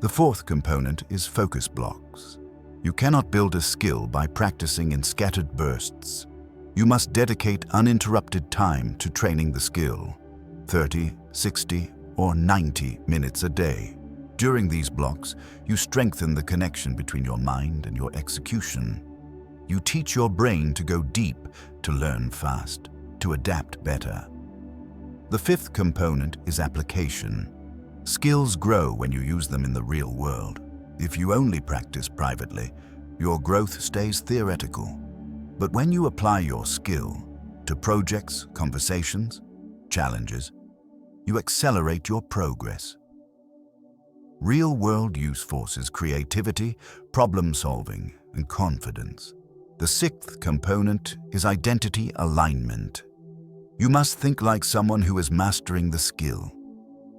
The fourth component is focus blocks. You cannot build a skill by practicing in scattered bursts. You must dedicate uninterrupted time to training the skill, 30, 60, or 90 minutes a day. During these blocks, you strengthen the connection between your mind and your execution. You teach your brain to go deep, to learn fast, to adapt better. The fifth component is application. Skills grow when you use them in the real world. If you only practice privately, your growth stays theoretical. But when you apply your skill to projects, conversations, challenges, you accelerate your progress. Real-world use forces creativity, problem-solving, and confidence. The sixth component is identity alignment. You must think like someone who is mastering the skill.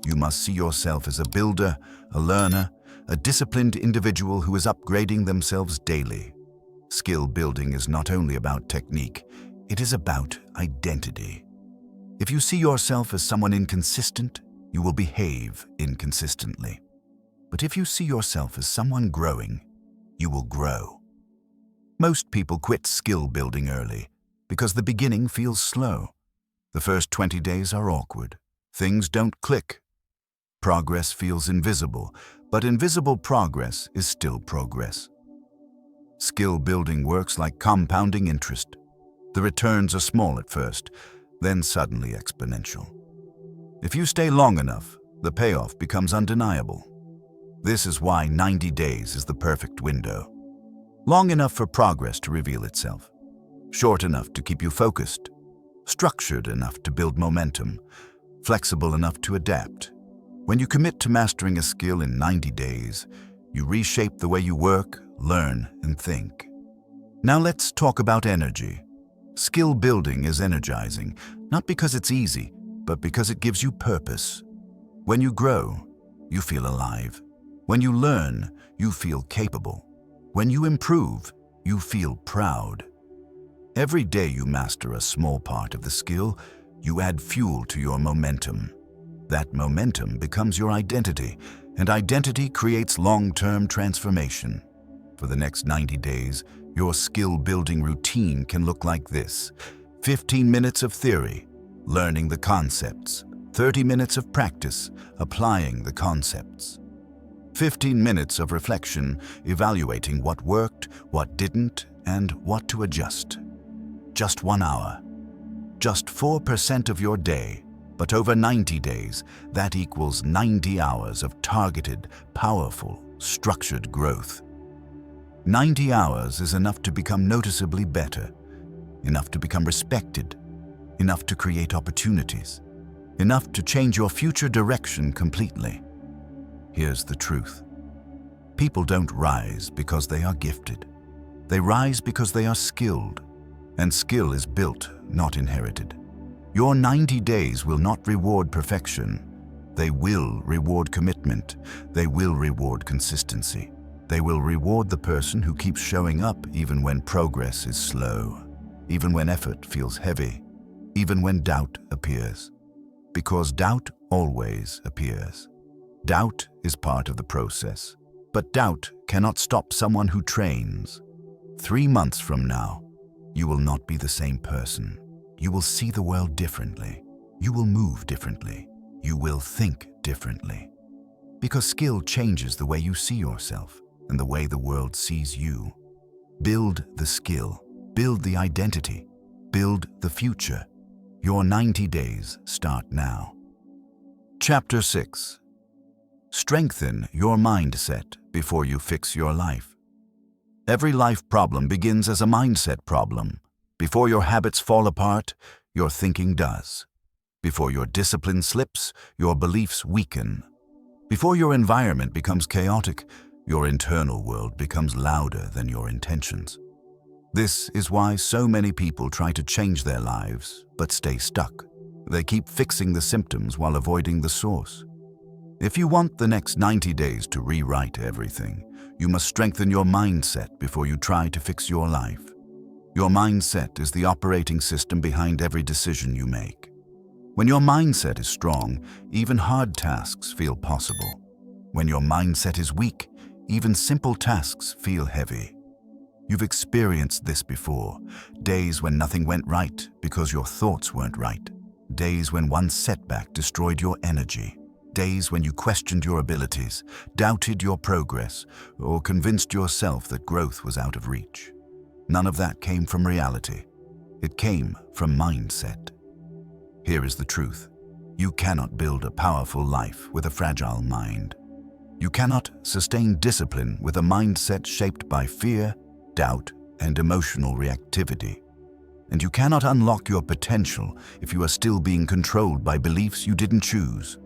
You must see yourself as a builder, a learner, a disciplined individual who is upgrading themselves daily. Skill building is not only about technique, it is about identity. If you see yourself as someone inconsistent, you will behave inconsistently. But if you see yourself as someone growing, you will grow. Most people quit skill building early because the beginning feels slow. The first 20 days are awkward. Things don't click. Progress feels invisible, but invisible progress is still progress. Skill building works like compounding interest. The returns are small at first. then suddenly exponential. If you stay long enough, the payoff becomes undeniable. This is why 90 days is the perfect window. Long enough for progress to reveal itself, short enough to keep you focused, structured enough to build momentum, flexible enough to adapt. When you commit to mastering a skill in 90 days, you reshape the way you work, learn, and think. Now let's talk about energy. Skill building is energizing, not because it's easy, but because it gives you purpose. When you grow, you feel alive. When you learn, you feel capable. When you improve, you feel proud. Every day you master a small part of the skill, you add fuel to your momentum. That momentum becomes your identity, and identity creates long-term transformation. For the next 90 days, your skill-building routine can look like this: 15 minutes of theory, learning the concepts; 30 minutes of practice, applying the concepts; 15 minutes of reflection, evaluating what worked, what didn't, and what to adjust. Just 1 hour. Just 4% of your day, but over 90 days, that equals 90 hours of targeted, powerful, structured growth. 90 hours is enough to become noticeably better, enough to become respected, enough to create opportunities, enough to change your future direction completely. Here's the truth. People don't rise because they are gifted. They rise because they are skilled, and skill is built, not inherited. Your 90 days will not reward perfection. They will reward commitment. They will reward consistency. They will reward the person who keeps showing up even when progress is slow, even when effort feels heavy, even when doubt appears. Because doubt always appears. Doubt is part of the process, but doubt cannot stop someone who trains. 3 months from now, you will not be the same person. You will see the world differently. You will move differently. You will think differently. Because skill changes the way you see yourself and the way the world sees you. Build the skill. Build the identity. Build the future. Your 90 days start now. Chapter 6. Strengthen your mindset before you fix your life. Every life problem begins as a mindset problem. Before your habits fall apart, your thinking does. Before your discipline slips, your beliefs weaken. Before your environment becomes chaotic, your internal world becomes louder than your intentions. This is why so many people try to change their lives, but stay stuck. They keep fixing the symptoms while avoiding the source. If you want the next 90 days to rewrite everything, you must strengthen your mindset before you try to fix your life. Your mindset is the operating system behind every decision you make. When your mindset is strong, even hard tasks feel possible. When your mindset is weak, even simple tasks feel heavy. You've experienced this before. Days when nothing went right because your thoughts weren't right. Days when one setback destroyed your energy. Days when you questioned your abilities, doubted your progress, or convinced yourself that growth was out of reach. None of that came from reality. It came from mindset. Here is the truth. You cannot build a powerful life with a fragile mind. You cannot sustain discipline with a mindset shaped by fear, doubt, and emotional reactivity. And you cannot unlock your potential if you are still being controlled by beliefs you didn't choose.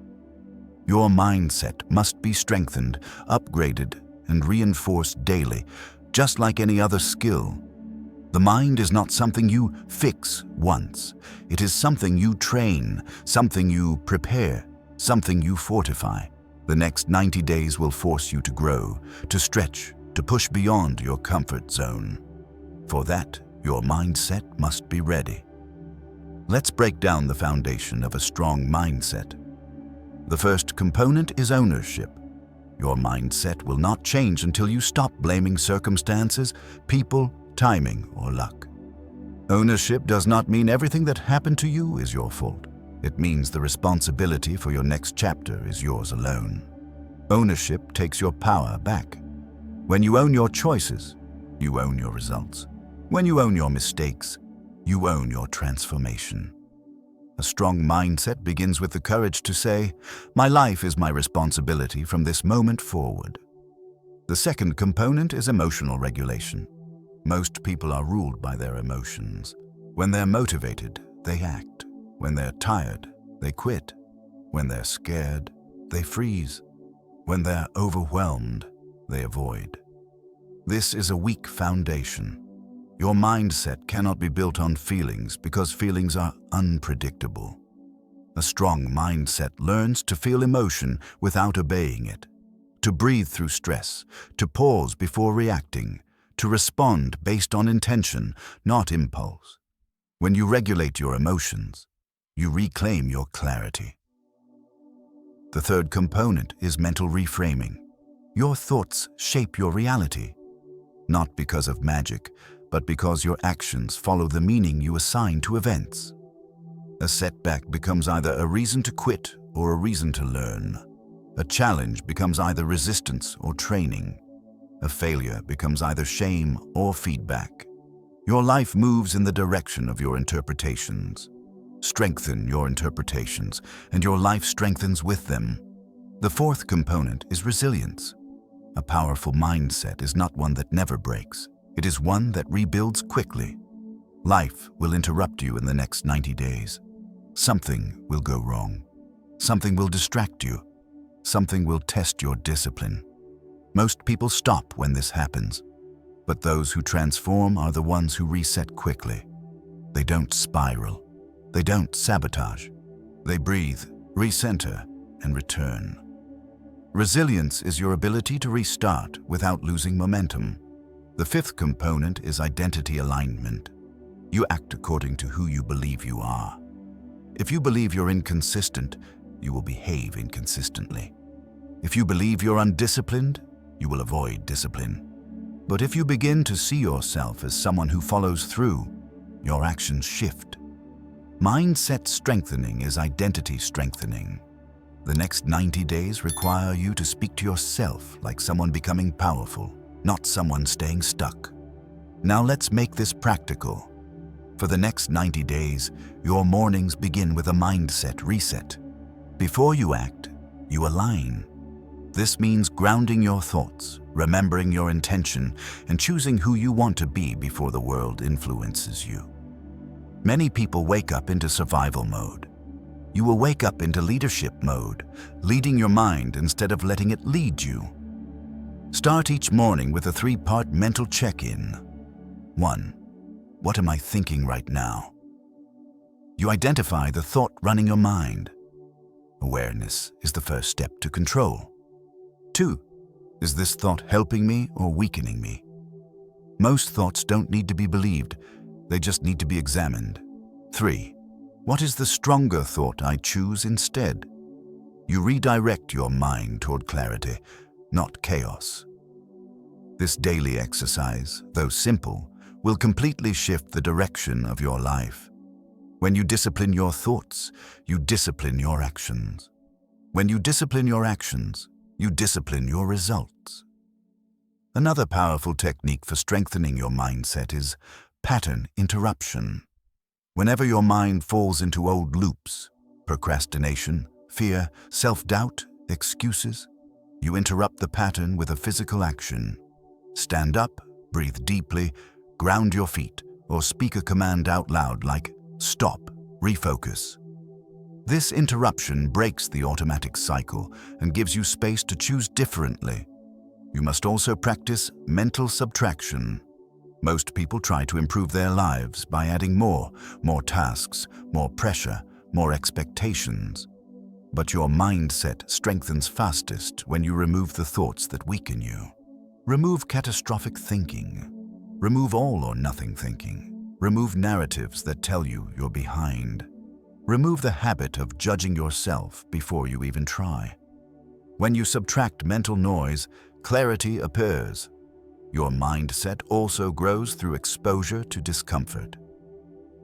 Your mindset must be strengthened, upgraded, and reinforced daily, just like any other skill. The mind is not something you fix once. It is something you train, something you prepare, something you fortify. The next 90 days will force you to grow, to stretch, to push beyond your comfort zone. For that, your mindset must be ready. Let's break down the foundation of a strong mindset. The first component is ownership. Your mindset will not change until you stop blaming circumstances, people, timing, or luck. Ownership does not mean everything that happened to you is your fault. It means the responsibility for your next chapter is yours alone. Ownership takes your power back. When you own your choices, you own your results. When you own your mistakes, you own your transformation. A strong mindset begins with the courage to say, "My life is my responsibility from this moment forward." The second component is emotional regulation. Most people are ruled by their emotions. When they're motivated, they act. When they're tired, they quit. When they're scared, they freeze. When they're overwhelmed, they avoid. This is a weak foundation. Your mindset cannot be built on feelings because feelings are unpredictable. A strong mindset learns to feel emotion without obeying it, to breathe through stress, to pause before reacting, to respond based on intention, not impulse. When you regulate your emotions, you reclaim your clarity. The third component is mental reframing. Your thoughts shape your reality, not because of magic, but because your actions follow the meaning you assign to events. A setback becomes either a reason to quit or a reason to learn. A challenge becomes either resistance or training. A failure becomes either shame or feedback. Your life moves in the direction of your interpretations. Strengthen your interpretations, and your life strengthens with them. The fourth component is resilience. A powerful mindset is not one that never breaks. It is one that rebuilds quickly. Life will interrupt you in the next 90 days. Something will go wrong. Something will distract you. Something will test your discipline. Most people stop when this happens, but those who transform are the ones who reset quickly. They don't spiral. They don't sabotage. They breathe, recenter, and return. Resilience is your ability to restart without losing momentum. The fifth component is identity alignment. You act according to who you believe you are. If you believe you're inconsistent, you will behave inconsistently. If you believe you're undisciplined, you will avoid discipline. But if you begin to see yourself as someone who follows through, your actions shift. Mindset strengthening is identity strengthening. The next 90 days require you to speak to yourself like someone becoming powerful, not someone staying stuck. Now let's make this practical. For the next 90 days, your mornings begin with a mindset reset. Before you act, you align. This means grounding your thoughts, remembering your intention, and choosing who you want to be before the world influences you. Many people wake up into survival mode. You will wake up into leadership mode, leading your mind instead of letting it lead you. Start each morning with a 3-part mental check-in. 1. What am I thinking right now? You identify the thought running your mind. Awareness is the first step to control. 2. Is this thought helping me or weakening me? Most thoughts don't need to be believed, they just need to be examined. 3. What is the stronger thought I choose instead? You redirect your mind toward clarity, not chaos. This daily exercise, though simple, will completely shift the direction of your life. When you discipline your thoughts, you discipline your actions. When you discipline your actions, you discipline your results. Another powerful technique for strengthening your mindset is pattern interruption. Whenever your mind falls into old loops, procrastination, fear, self-doubt, excuses, you interrupt the pattern with a physical action. Stand up, breathe deeply, ground your feet, or speak a command out loud like, "Stop, refocus." This interruption breaks the automatic cycle and gives you space to choose differently. You must also practice mental subtraction. Most people try to improve their lives by adding more tasks, more pressure, more expectations. But your mindset strengthens fastest when you remove the thoughts that weaken you. Remove catastrophic thinking. Remove all or nothing thinking. Remove narratives that tell you you're behind. Remove the habit of judging yourself before you even try. When you subtract mental noise, clarity appears. Your mindset also grows through exposure to discomfort.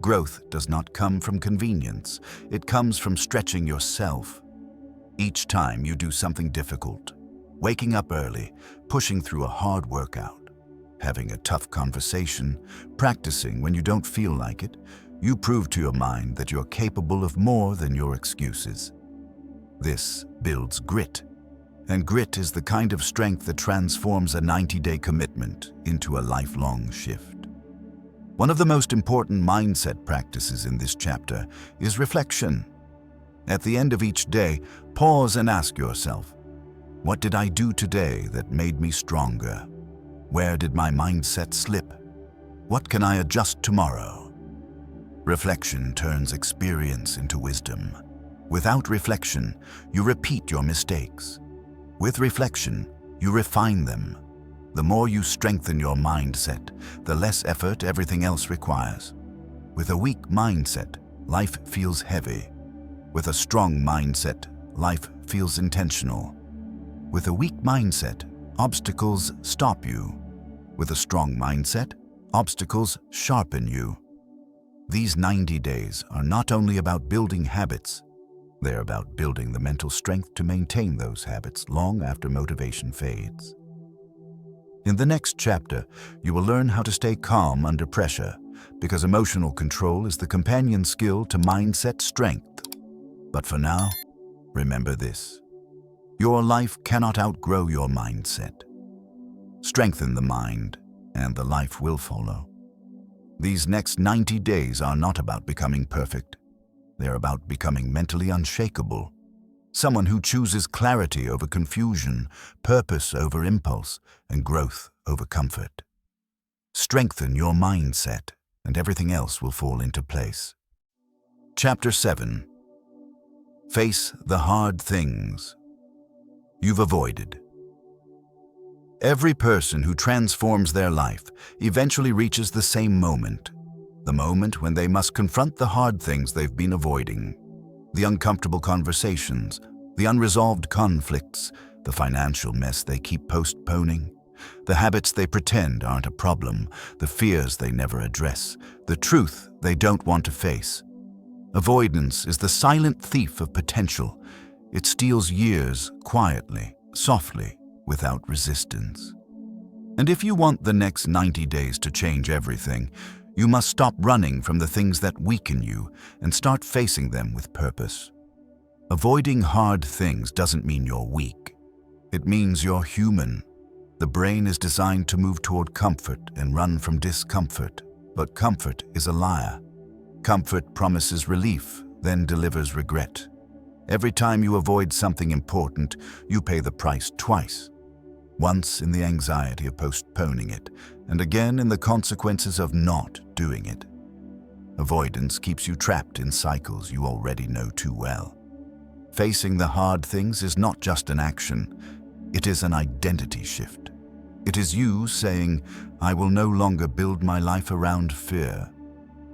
Growth does not come from convenience. It comes from stretching yourself. Each time you do something difficult, waking up early, pushing through a hard workout, having a tough conversation, practicing when you don't feel like it, You prove to your mind that you're capable of more than your excuses. This builds grit, and grit is the kind of strength that transforms a 90-day commitment into a lifelong shift. One of the most important mindset practices in this chapter is reflection. At the end of each day, pause and ask yourself, what did I do today that made me stronger? Where did my mindset slip? What can I adjust tomorrow? Reflection turns experience into wisdom. Without reflection, you repeat your mistakes. With reflection, you refine them. The more you strengthen your mindset, the less effort everything else requires. With a weak mindset, life feels heavy. With a strong mindset, life feels intentional. With a weak mindset, obstacles stop you. With a strong mindset, obstacles sharpen you. These 90 days are not only about building habits, they're about building the mental strength to maintain those habits long after motivation fades. In the next chapter, you will learn how to stay calm under pressure, because emotional control is the companion skill to mindset strength. But for now, remember this. Your life cannot outgrow your mindset. Strengthen the mind, and the life will follow. These next 90 days are not about becoming perfect. They're about becoming mentally unshakable. Someone who chooses clarity over confusion, purpose over impulse, and growth over comfort. Strengthen your mindset, and everything else will fall into place. Chapter 7. Face the hard things you've avoided. Every person who transforms their life eventually reaches the same moment, the moment when they must confront the hard things they've been avoiding. The uncomfortable conversations, the unresolved conflicts, the financial mess they keep postponing, the habits they pretend aren't a problem, the fears they never address, the truth they don't want to face. Avoidance is the silent thief of potential. It steals years quietly, softly, without resistance. And if you want the next 90 days to change everything, you must stop running from the things that weaken you and start facing them with purpose. Avoiding hard things doesn't mean you're weak. It means you're human. The brain is designed to move toward comfort and run from discomfort, but comfort is a liar. Comfort promises relief, then delivers regret. Every time you avoid something important, you pay the price twice. Once in the anxiety of postponing it, and again in the consequences of not doing it. Avoidance keeps you trapped in cycles you already know too well. Facing the hard things is not just an action, it is an identity shift. It is you saying, I will no longer build my life around fear.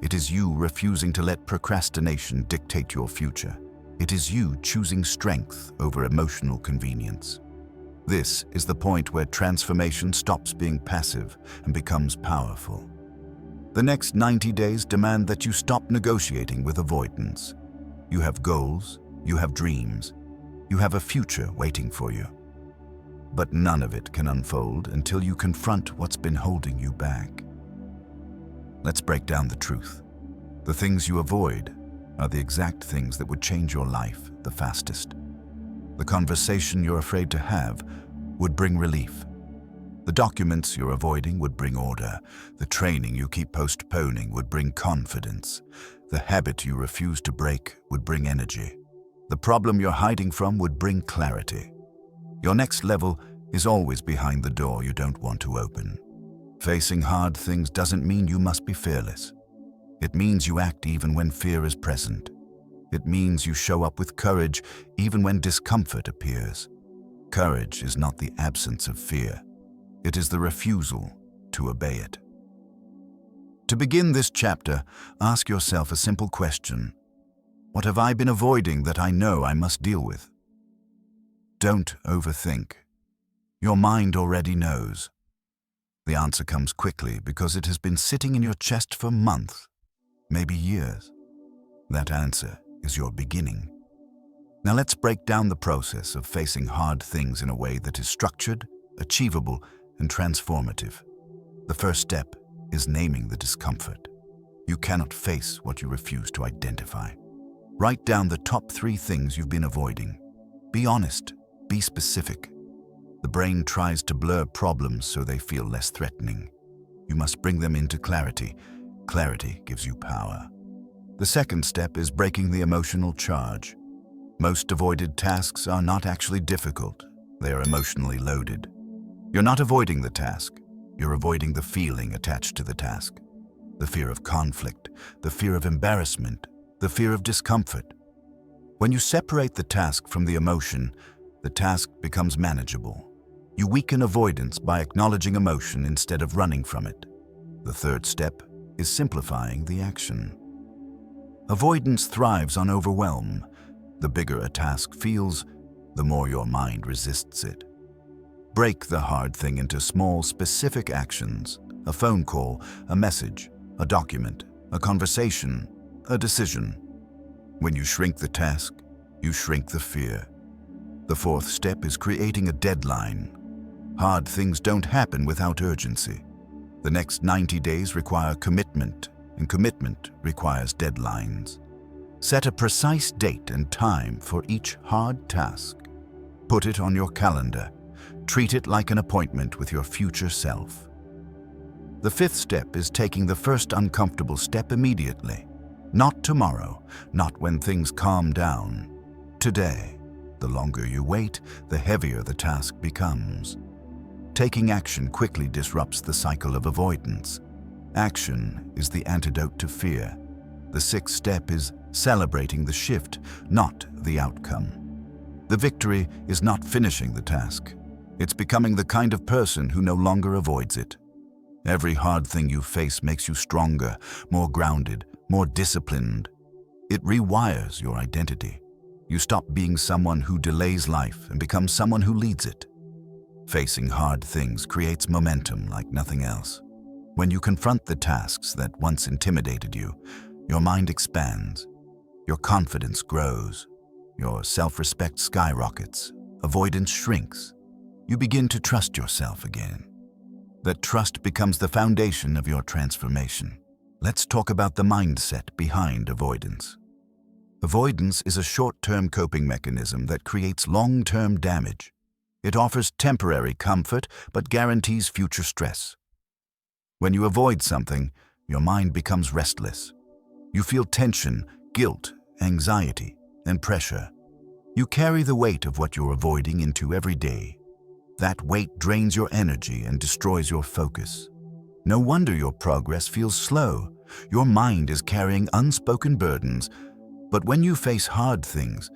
It is you refusing to let procrastination dictate your future. It is you choosing strength over emotional convenience. This is the point where transformation stops being passive and becomes powerful. The next 90 days demand that you stop negotiating with avoidance. You have goals, you have dreams, you have a future waiting for you. But none of it can unfold until you confront what's been holding you back. Let's break down the truth. The things you avoid are the exact things that would change your life the fastest. The conversation you're afraid to have would bring relief. The documents you're avoiding would bring order. The training you keep postponing would bring confidence. The habit you refuse to break would bring energy. The problem you're hiding from would bring clarity. Your next level is always behind the door you don't want to open. Facing hard things doesn't mean you must be fearless. It means you act even when fear is present. It means you show up with courage even when discomfort appears. Courage is not the absence of fear. It is the refusal to obey it. To begin this chapter, ask yourself a simple question. What have I been avoiding that I know I must deal with? Don't overthink. Your mind already knows. The answer comes quickly because it has been sitting in your chest for months, maybe years. That answer is your beginning. Now let's break down the process of facing hard things in a way that is structured, achievable, and transformative. The first step is naming the discomfort. You cannot face what you refuse to identify. Write down the top 3 things you've been avoiding. Be honest. Be specific. The brain tries to blur problems so they feel less threatening. You must bring them into clarity. Clarity gives you power. The second step is breaking the emotional charge. Most avoided tasks are not actually difficult. They are emotionally loaded. You're not avoiding the task. You're avoiding the feeling attached to the task. The fear of conflict, the fear of embarrassment, the fear of discomfort. When you separate the task from the emotion, the task becomes manageable. You weaken avoidance by acknowledging emotion instead of running from it. The third step is simplifying the action. Avoidance thrives on overwhelm. The bigger a task feels, the more your mind resists it. Break the hard thing into small, specific actions: a phone call, a message, a document, a conversation, a decision. When you shrink the task, you shrink the fear. The fourth step is creating a deadline. Hard things don't happen without urgency. The next 90 days require commitment, and commitment requires deadlines. Set a precise date and time for each hard task. Put it on your calendar. Treat it like an appointment with your future self. The fifth step is taking the first uncomfortable step immediately. Not tomorrow, not when things calm down. Today. The longer you wait, the heavier the task becomes. Taking action quickly disrupts the cycle of avoidance. Action is the antidote to fear. The sixth step is celebrating the shift, not the outcome. The victory is not finishing the task. It's becoming the kind of person who no longer avoids it. Every hard thing you face makes you stronger, more grounded, more disciplined. It rewires your identity. You stop being someone who delays life and become someone who leads it. Facing hard things creates momentum like nothing else. When you confront the tasks that once intimidated you, your mind expands, your confidence grows, your self-respect skyrockets, avoidance shrinks. You begin to trust yourself again. That trust becomes the foundation of your transformation. Let's talk about the mindset behind avoidance. Avoidance is a short-term coping mechanism that creates long-term damage. It offers temporary comfort but guarantees future stress. When you avoid something, your mind becomes restless. You feel tension, guilt, anxiety, and pressure. You carry the weight of what you're avoiding into every day. That weight drains your energy and destroys your focus. No wonder your progress feels slow. Your mind is carrying unspoken burdens. But when you face hard things,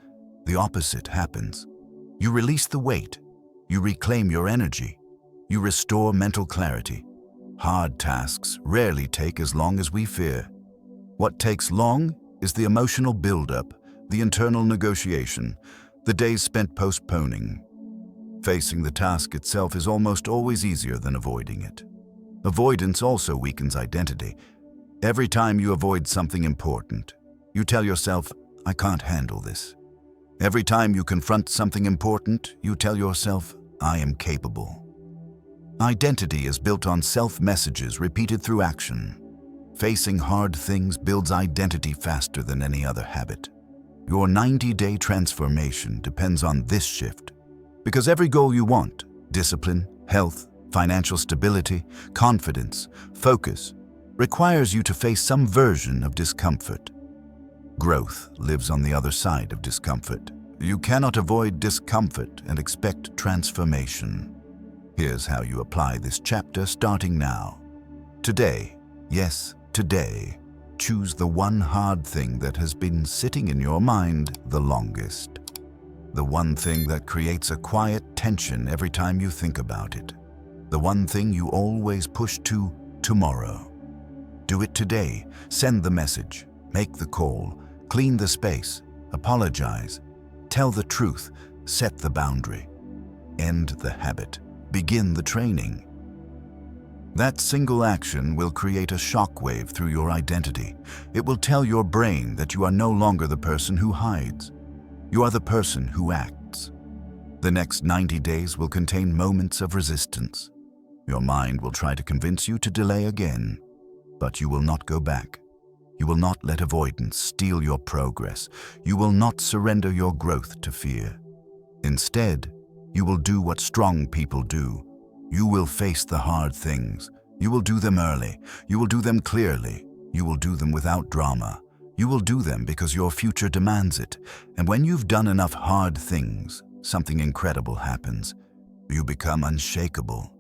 the opposite happens. You release the weight. You reclaim your energy. You restore mental clarity. Hard tasks rarely take as long as we fear. What takes long is the emotional buildup, the internal negotiation, the days spent postponing. Facing the task itself is almost always easier than avoiding it. Avoidance also weakens identity. Every time you avoid something important, you tell yourself, "I can't handle this." Every time you confront something important, you tell yourself, "I am capable." Identity is built on self-messages repeated through action. Facing hard things builds identity faster than any other habit. Your 90-day transformation depends on this shift. Because every goal you want, discipline, health, financial stability, confidence, focus, requires you to face some version of discomfort. Growth lives on the other side of discomfort. You cannot avoid discomfort and expect transformation. Here's how you apply this chapter starting now. Today, yes, today, choose the one hard thing that has been sitting in your mind the longest. The one thing that creates a quiet tension every time you think about it. The one thing you always push to tomorrow. Do it today. Send the message. Make the call. Clean the space. Apologize. Tell the truth. Set the boundary. End the habit. Begin the training. That single action will create a shockwave through your identity. It will tell your brain that you are no longer the person who hides. You are the person who acts. The next 90 days will contain moments of resistance. Your mind will try to convince you to delay again, but you will not go back. You will not let avoidance steal your progress. You will not surrender your growth to fear. Instead, you will do what strong people do. You will face the hard things. You will do them early. You will do them clearly. You will do them without drama. You will do them because your future demands it. And when you've done enough hard things, something incredible happens. You become unshakable.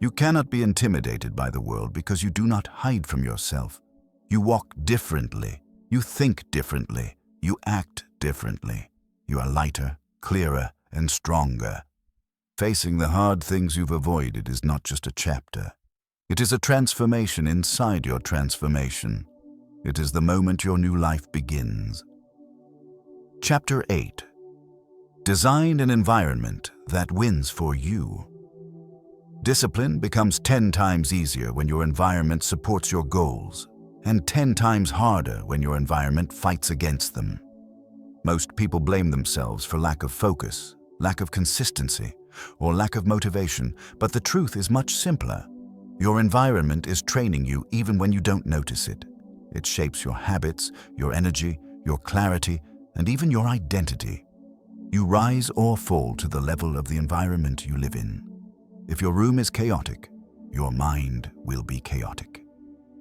You cannot be intimidated by the world because you do not hide from yourself. You walk differently. You think differently. You act differently. You are lighter, clearer, and stronger. Facing the hard things you've avoided is not just a chapter. It is a transformation inside your transformation. It is the moment your new life begins. Chapter 8. Design an environment that wins for you. Discipline becomes 10 times easier when your environment supports your goals, and 10 times harder when your environment fights against them. Most people blame themselves for lack of focus, lack of consistency, or lack of motivation, but the truth is much simpler. Your environment is training you even when you don't notice it. It shapes your habits, your energy, your clarity, and even your identity. You rise or fall to the level of the environment you live in. If your room is chaotic, your mind will be chaotic.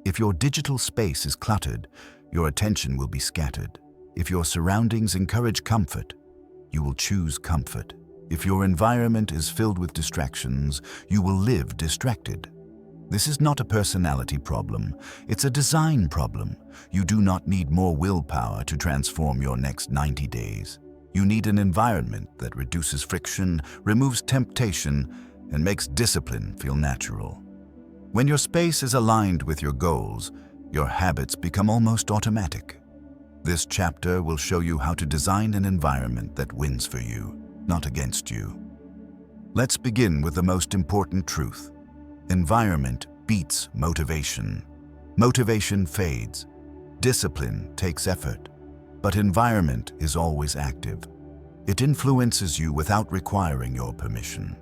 If your digital space is cluttered, your attention will be scattered. If your surroundings encourage comfort, you will choose comfort. If your environment is filled with distractions, you will live distracted. This is not a personality problem, it's a design problem. You do not need more willpower to transform your next 90 days. You need an environment that reduces friction, removes temptation, and makes discipline feel natural. When your space is aligned with your goals, your habits become almost automatic. This chapter will show you how to design an environment that wins for you, not against you. Let's begin with the most important truth. Environment beats motivation. Motivation fades. Discipline takes effort. But environment is always active. It influences you without requiring your permission.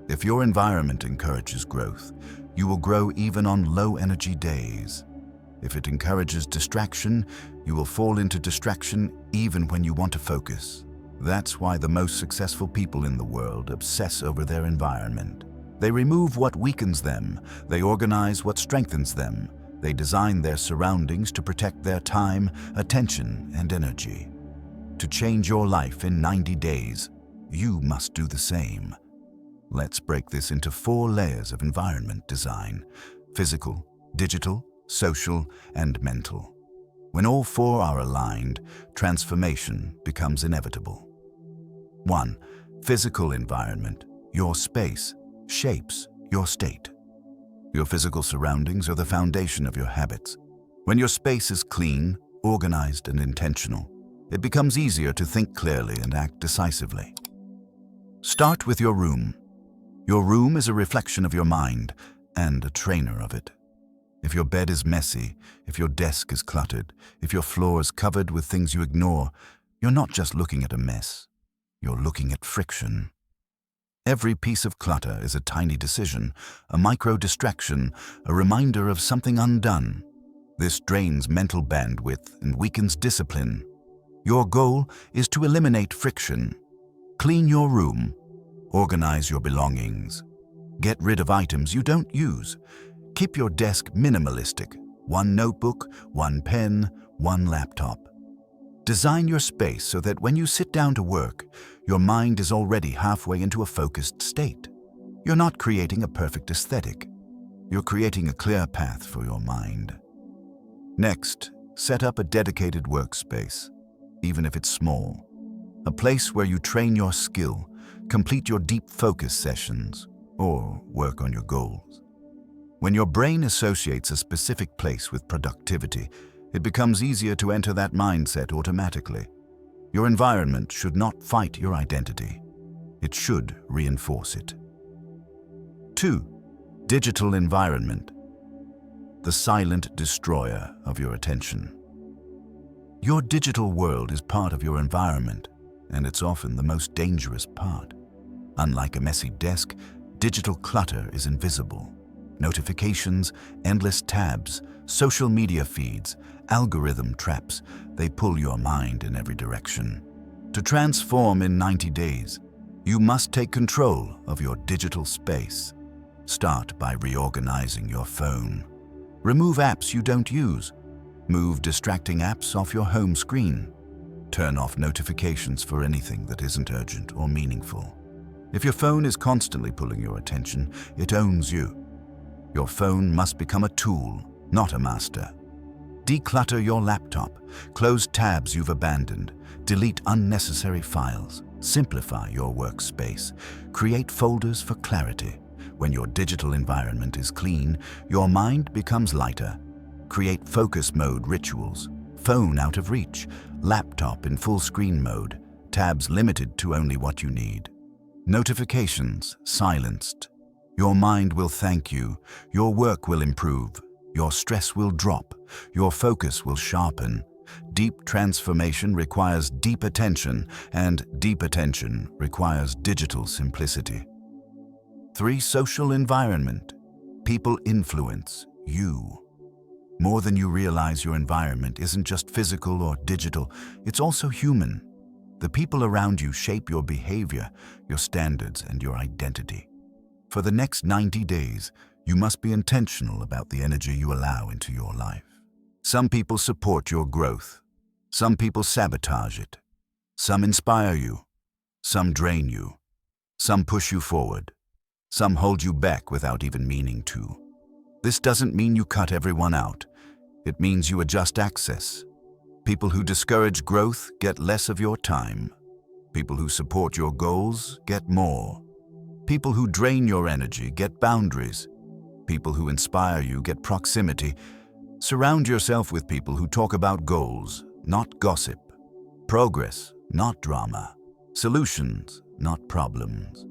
If your environment encourages growth, you will grow even on low-energy days. If it encourages distraction, you will fall into distraction even when you want to focus. That's why the most successful people in the world obsess over their environment. They remove what weakens them. They organize what strengthens them. They design their surroundings to protect their time, attention, and energy. To change your life in 90 days, you must do the same. Let's break this into 4 layers of environment design: physical, digital, social, and mental. When all 4 are aligned, transformation becomes inevitable. 1. Physical environment. Your space shapes your state. Your physical surroundings are the foundation of your habits. When your space is clean, organized, and intentional, it becomes easier to think clearly and act decisively. Start with your room. Your room is a reflection of your mind and a trainer of it. If your bed is messy, if your desk is cluttered, if your floor is covered with things you ignore, you're not just looking at a mess, you're looking at friction. Every piece of clutter is a tiny decision, a micro-distraction, a reminder of something undone. This drains mental bandwidth and weakens discipline. Your goal is to eliminate friction. Clean your room. Organize your belongings. Get rid of items you don't use. Keep your desk minimalistic. 1 notebook, 1 pen, 1 laptop. Design your space so that when you sit down to work, your mind is already halfway into a focused state. You're not creating a perfect aesthetic. You're creating a clear path for your mind. Next, set up a dedicated workspace, even if it's small. A place where you train your skill, complete your deep focus sessions, or work on your goals. When your brain associates a specific place with productivity, it becomes easier to enter that mindset automatically. Your environment should not fight your identity. It should reinforce it. 2. Digital environment. The silent destroyer of your attention. Your digital world is part of your environment, and it's often the most dangerous part. Unlike a messy desk, digital clutter is invisible. Notifications, endless tabs, Social media feeds, algorithm traps, they pull your mind in every direction. To transform in 90 days, you must take control of your digital space. Start by reorganizing your phone. Remove apps you don't use. Move distracting apps off your home screen. Turn off notifications for anything that isn't urgent or meaningful. If your phone is constantly pulling your attention, it owns you. Your phone must become a tool, not a master. Declutter your laptop. Close tabs you've abandoned. Delete unnecessary files. Simplify your workspace. Create folders for clarity. When your digital environment is clean, your mind becomes lighter. Create focus mode rituals. Phone out of reach. Laptop in full screen mode. Tabs limited to only what you need. Notifications silenced. Your mind will thank you. Your work will improve. Your stress will drop. Your focus will sharpen. Deep transformation requires deep attention, and deep attention requires digital simplicity. 3. Social environment. People influence you. More than you realize, your environment isn't just physical or digital, it's also human. The people around you shape your behavior, your standards, and your identity. For the next 90 days, you must be intentional about the energy you allow into your life. Some people support your growth. Some people sabotage it. Some inspire you. Some drain you. Some push you forward. Some hold you back without even meaning to. This doesn't mean you cut everyone out. It means you adjust access. People who discourage growth get less of your time. People who support your goals get more. People who drain your energy get boundaries. People who inspire you get proximity. Surround yourself with people who talk about goals, not gossip. Progress, not drama. Solutions, not problems.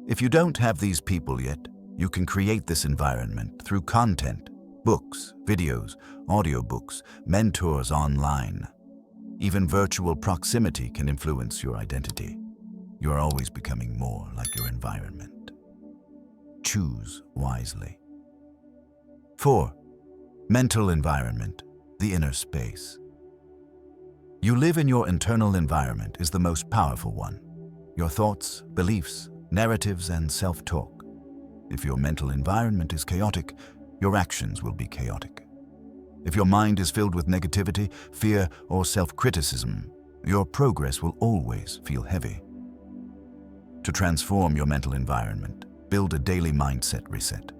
If you don't have these people yet, you can create this environment through content, books, videos, audiobooks, mentors online. Even virtual proximity can influence your identity. You are always becoming more like your environment. Choose wisely. 4. Mental environment, the inner space. You live in your internal environment is the most powerful one. Your thoughts, beliefs, narratives, and self-talk. If your mental environment is chaotic, your actions will be chaotic. If your mind is filled with negativity, fear, or self-criticism, your progress will always feel heavy. To transform your mental environment, build a daily mindset reset.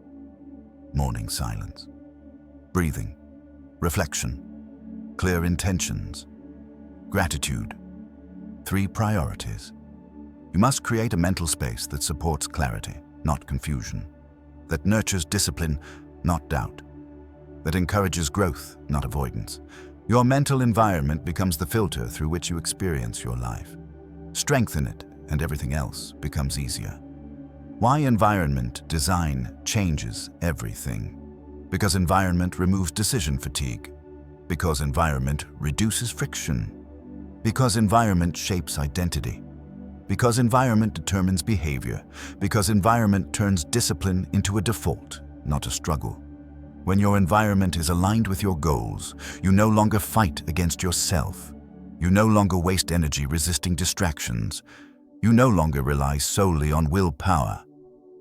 Morning silence, breathing, reflection, clear intentions, gratitude. 3 priorities. You must create a mental space that supports clarity, not confusion, that nurtures discipline, not doubt, that encourages growth, not avoidance. Your mental environment becomes the filter through which you experience your life. Strengthen it, and everything else becomes easier. Why environment design changes everything? Because environment removes decision fatigue. Because environment reduces friction. Because environment shapes identity. Because environment determines behavior. Because environment turns discipline into a default, not a struggle. When your environment is aligned with your goals, you no longer fight against yourself. You no longer waste energy resisting distractions. You no longer rely solely on willpower.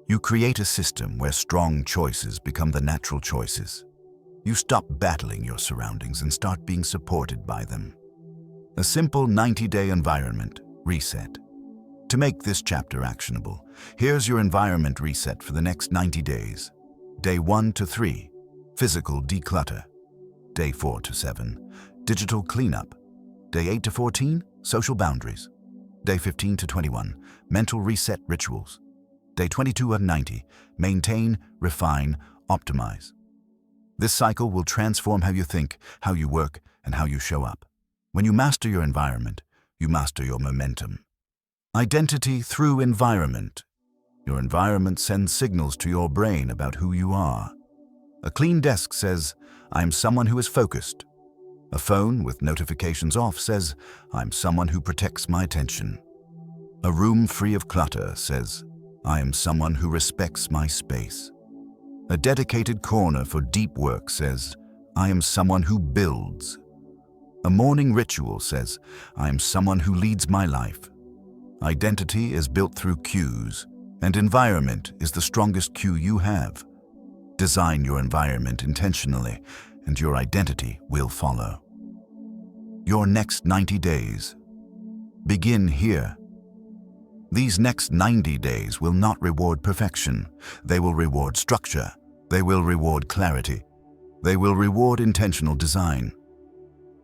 You create a system where strong choices become the natural choices. You stop battling your surroundings and start being supported by them. A simple 90-day environment reset. To make this chapter actionable, here's your environment reset for the next 90 days. Day 1 to 3, physical declutter. Day 4 to 7, digital cleanup. Day 8 to 14, social boundaries. Day 15 to 21, mental reset rituals. Day 22 and 90, maintain, refine, optimize. This cycle will transform how you think, how you work, and how you show up. When you master your environment, you master your momentum. Identity through environment. Your environment sends signals to your brain about who you are. A clean desk says, I'm someone who is focused. A phone with notifications off says, I'm someone who protects my attention. A room free of clutter says, I am someone who respects my space. A dedicated corner for deep work says, I am someone who builds. A morning ritual says, I am someone who leads my life. Identity is built through cues, and environment is the strongest cue you have. Design your environment intentionally, and your identity will follow. Your next 90 days. Begin here. These next 90 days will not reward perfection. They will reward structure. They will reward clarity. They will reward intentional design.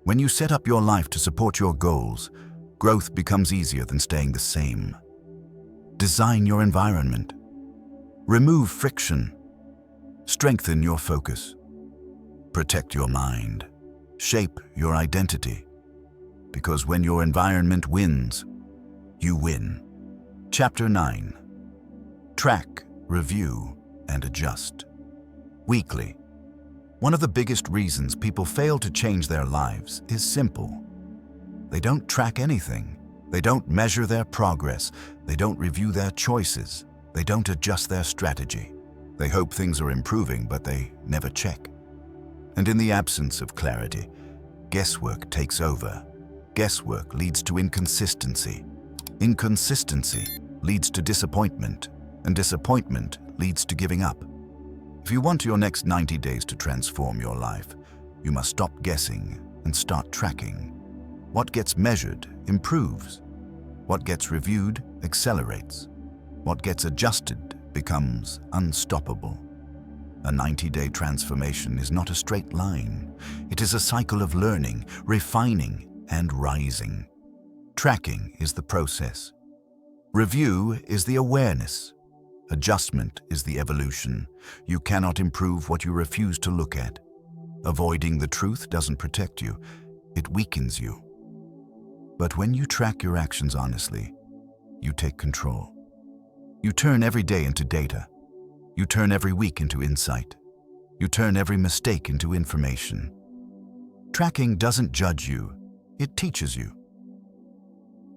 When you set up your life to support your goals, growth becomes easier than staying the same. Design your environment. Remove friction. Strengthen your focus. Protect your mind. Shape your identity. Because when your environment wins, you win. Chapter 9. Track, review, and adjust. Weekly. One of the biggest reasons people fail to change their lives is simple. They don't track anything. They don't measure their progress. They don't review their choices. They don't adjust their strategy. They hope things are improving, but they never check. And in the absence of clarity, guesswork takes over. Guesswork leads to inconsistency. Inconsistency leads to disappointment, and disappointment leads to giving up. If you want your next 90 days to transform your life, you must stop guessing and start tracking. What gets measured improves. What gets reviewed accelerates. What gets adjusted becomes unstoppable. A 90-day transformation is not a straight line. It is a cycle of learning, refining, and rising. Tracking is the process. Review is the awareness. Adjustment is the evolution. You cannot improve what you refuse to look at. Avoiding the truth doesn't protect you, it weakens you. But when you track your actions honestly, you take control. You turn every day into data. You turn every week into insight. You turn every mistake into information. Tracking doesn't judge you, it teaches you.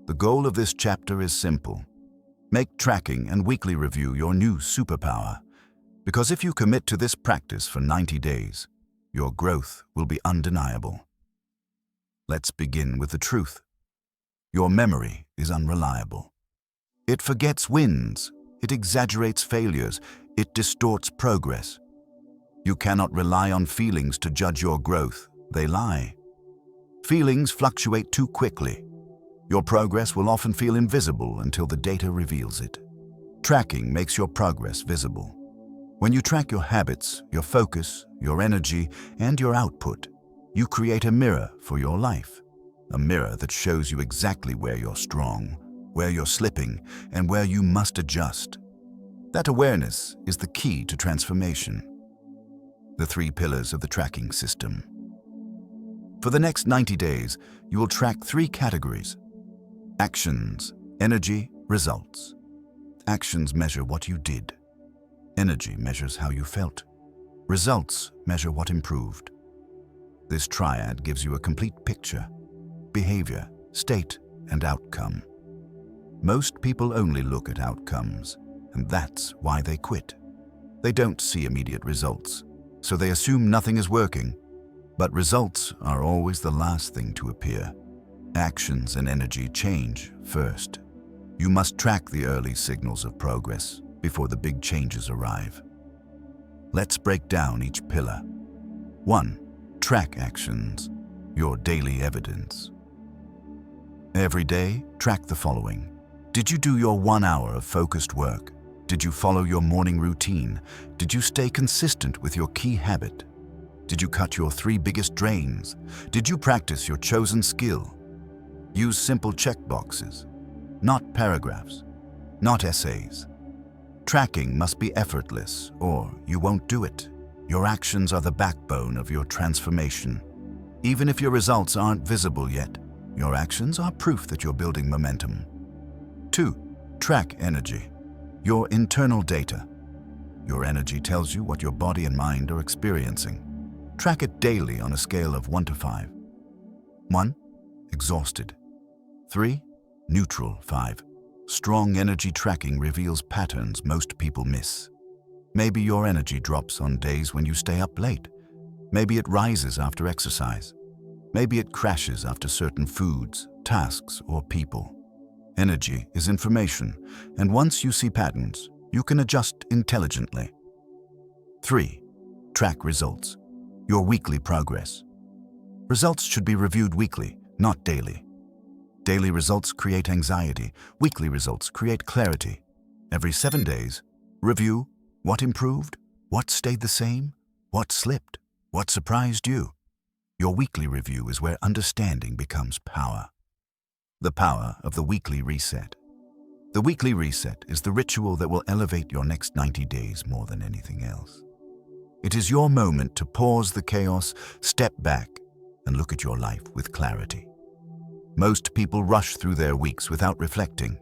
The goal of this chapter is simple. Make tracking and weekly review your new superpower, because if you commit to this practice for 90 days, your growth will be undeniable. Let's begin with the truth. Your memory is unreliable. It forgets wins, it exaggerates failures, it distorts progress. You cannot rely on feelings to judge your growth, they lie. Feelings fluctuate too quickly. Your progress will often feel invisible until the data reveals it. Tracking makes your progress visible. When you track your habits, your focus, your energy, and your output, you create a mirror for your life. A mirror that shows you exactly where you're strong, where you're slipping, and where you must adjust. That awareness is the key to transformation. The 3 pillars of the tracking system. For the next 90 days, you will track 3 categories. Actions, energy, results. Actions measure what you did. Energy measures how you felt. Results measure what improved. This triad gives you a complete picture: behavior, state, and outcome. Most people only look at outcomes, and that's why they quit. They don't see immediate results, so they assume nothing is working. But results are always the last thing to appear. Actions and energy change first. You must track the early signals of progress before the big changes arrive. Let's break down each pillar. 1. Track actions, your daily evidence. Every day, track the following. Did you do your 1 hour of focused work? Did you follow your morning routine? Did you stay consistent with your key habit? Did you cut your 3 biggest drains? Did you practice your chosen skill? Use simple checkboxes, not paragraphs, not essays. Tracking must be effortless, or you won't do it. Your actions are the backbone of your transformation. Even if your results aren't visible yet, your actions are proof that you're building momentum. 2. Track energy, your internal data. Your energy tells you what your body and mind are experiencing. Track it daily on a scale of 1 to 5. 1. Exhausted. 3. Neutral. 5. Strong energy tracking reveals patterns most people miss. Maybe your energy drops on days when you stay up late. Maybe it rises after exercise. Maybe it crashes after certain foods, tasks, or people. Energy is information, and once you see patterns, you can adjust intelligently. 3. Track results. Your weekly progress. Results should be reviewed weekly, not daily. Daily results create anxiety. Weekly results create clarity. Every 7 days, review what improved, what stayed the same, what slipped, what surprised you. Your weekly review is where understanding becomes power. The power of the weekly reset. The weekly reset is the ritual that will elevate your next 90 days more than anything else. It is your moment to pause the chaos, step back, and look at your life with clarity. Most people rush through their weeks without reflecting.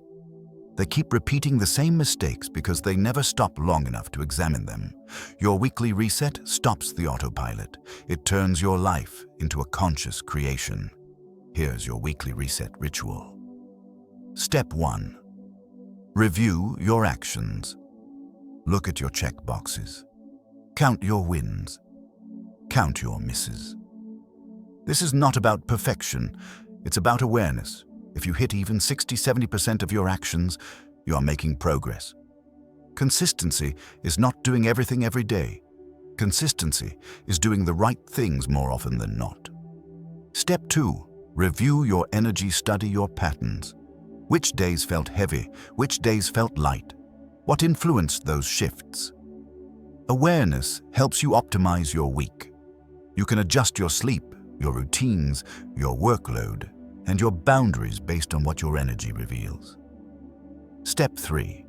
They keep repeating the same mistakes because they never stop long enough to examine them. Your weekly reset stops the autopilot. It turns your life into a conscious creation. Here's your weekly reset ritual. Step 1. Review your actions. Look at your check boxes. Count your wins. Count your misses. This is not about perfection. It's about awareness. If you hit even 60-70% of your actions, you are making progress. Consistency is not doing everything every day. Consistency is doing the right things more often than not. Step 2. Review your energy. Study your patterns. Which days felt heavy? Which days felt light? What influenced those shifts? Awareness helps you optimize your week. You can adjust your sleep, your routines, your workload, and your boundaries based on what your energy reveals. Step 3.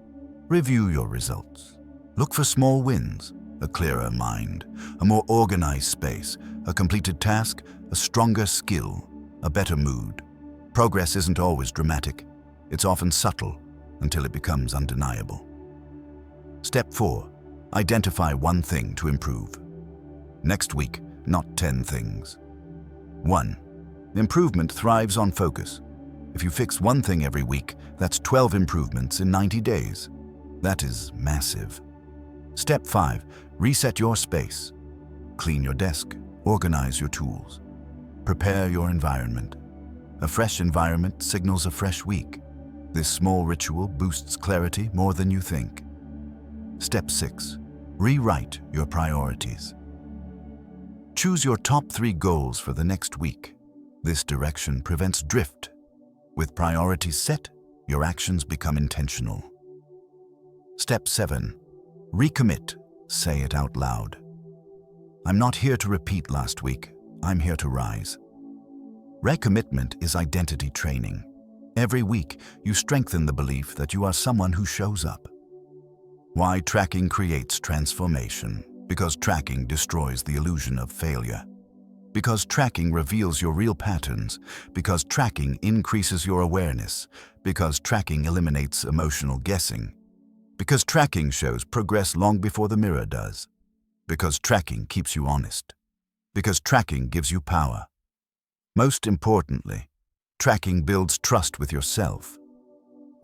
Review your results. Look for small wins, a clearer mind, a more organized space, a completed task, a stronger skill, a better mood. Progress isn't always dramatic. It's often subtle until it becomes undeniable. Step 4. Identify one thing to improve. Next week, not 10 things. 1. Improvement thrives on focus. If you fix one thing every week, that's 12 improvements in 90 days. That is massive. Step 5. Reset your space. Clean your desk. Organize your tools. Prepare your environment. A fresh environment signals a fresh week. This small ritual boosts clarity more than you think. Step 6. Rewrite your priorities. Choose your top 3 goals for the next week. This direction prevents drift. With priorities set, your actions become intentional. Step 7. Recommit. Say it out loud. I'm not here to repeat last week. I'm here to rise. Recommitment is identity training. Every week, you strengthen the belief that you are someone who shows up. Why tracking creates transformation? Because tracking destroys the illusion of failure. Because tracking reveals your real patterns. Because tracking increases your awareness. Because tracking eliminates emotional guessing. Because tracking shows progress long before the mirror does. Because tracking keeps you honest. Because tracking gives you power. Most importantly, tracking builds trust with yourself.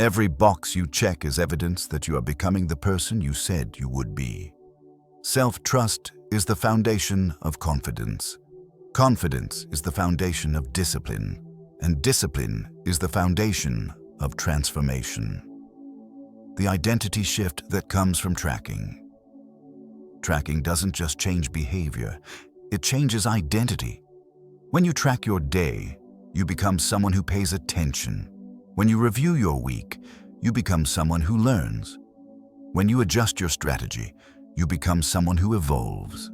Every box you check is evidence that you are becoming the person you said you would be. Self-trust is the foundation of confidence. Confidence is the foundation of discipline, and discipline is the foundation of transformation. The identity shift that comes from tracking. Tracking doesn't just change behavior, it changes identity. When you track your day, you become someone who pays attention. When you review your week, you become someone who learns. When you adjust your strategy, you become someone who evolves.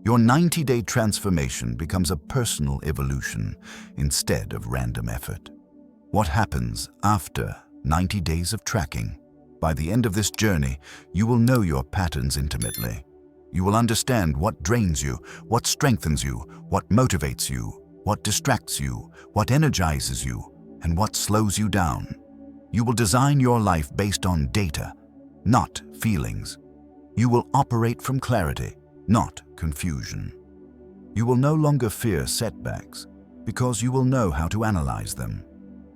Your 90-day transformation becomes a personal evolution instead of random effort. What happens after 90 days of tracking? By the end of this journey, you will know your patterns intimately. You will understand what drains you, what strengthens you, what motivates you, what distracts you, what energizes you, and what slows you down. You will design your life based on data, not feelings. You will operate from clarity, not confusion. You will no longer fear setbacks because you will know how to analyze them.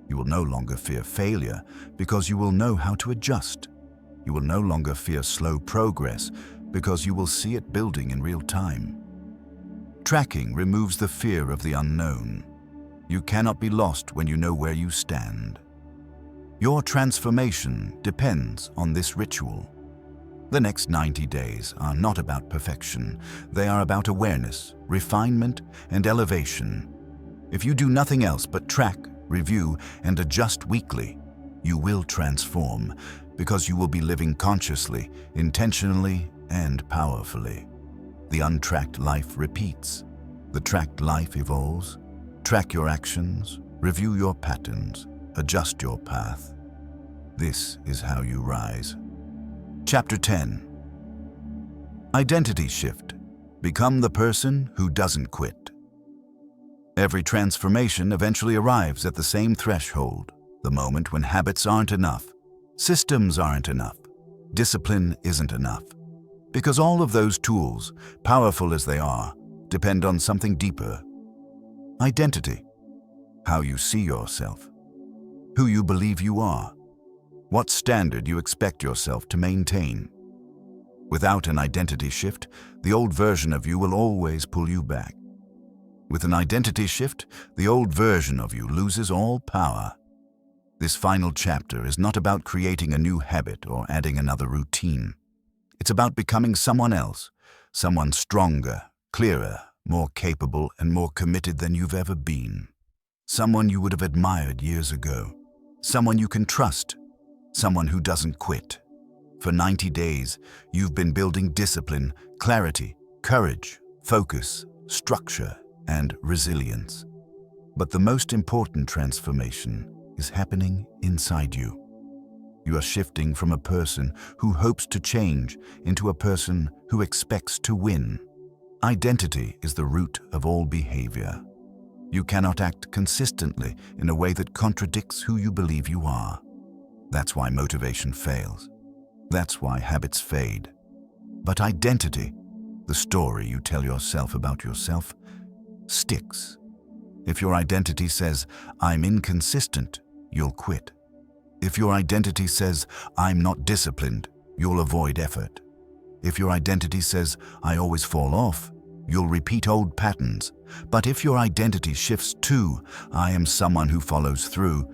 You will no longer fear failure because you will know how to adjust. You will no longer fear slow progress because you will see it building in real time. Tracking removes the fear of the unknown. You cannot be lost when you know where you stand. Your transformation depends on this ritual. The next 90 days are not about perfection. They are about awareness, refinement, and elevation. If you do nothing else but track, review, and adjust weekly, you will transform, because you will be living consciously, intentionally, and powerfully. The untracked life repeats. The tracked life evolves. Track your actions, review your patterns, adjust your path. This is how you rise. Chapter 10. Identity Shift. Become the person who doesn't quit. Every transformation eventually arrives at the same threshold, the moment when habits aren't enough, systems aren't enough, discipline isn't enough. Because all of those tools, powerful as they are, depend on something deeper. Identity. How you see yourself. Who you believe you are. What standard you expect yourself to maintain. Without an identity shift, the old version of you will always pull you back. With an identity shift, the old version of you loses all power. This final chapter is not about creating a new habit or adding another routine. It's about becoming someone else, someone stronger, clearer, more capable, and more committed than you've ever been. Someone you would have admired years ago. Someone you can trust. Someone who doesn't quit. For 90 days, you've been building discipline, clarity, courage, focus, structure, and resilience. But the most important transformation is happening inside you. You are shifting from a person who hopes to change into a person who expects to win. Identity is the root of all behavior. You cannot act consistently in a way that contradicts who you believe you are. That's why motivation fails. That's why habits fade. But identity, the story you tell yourself about yourself, sticks. If your identity says, "I'm inconsistent," you'll quit. If your identity says, "I'm not disciplined," you'll avoid effort. If your identity says, "I always fall off," you'll repeat old patterns. But if your identity shifts to, "I am someone who follows through,"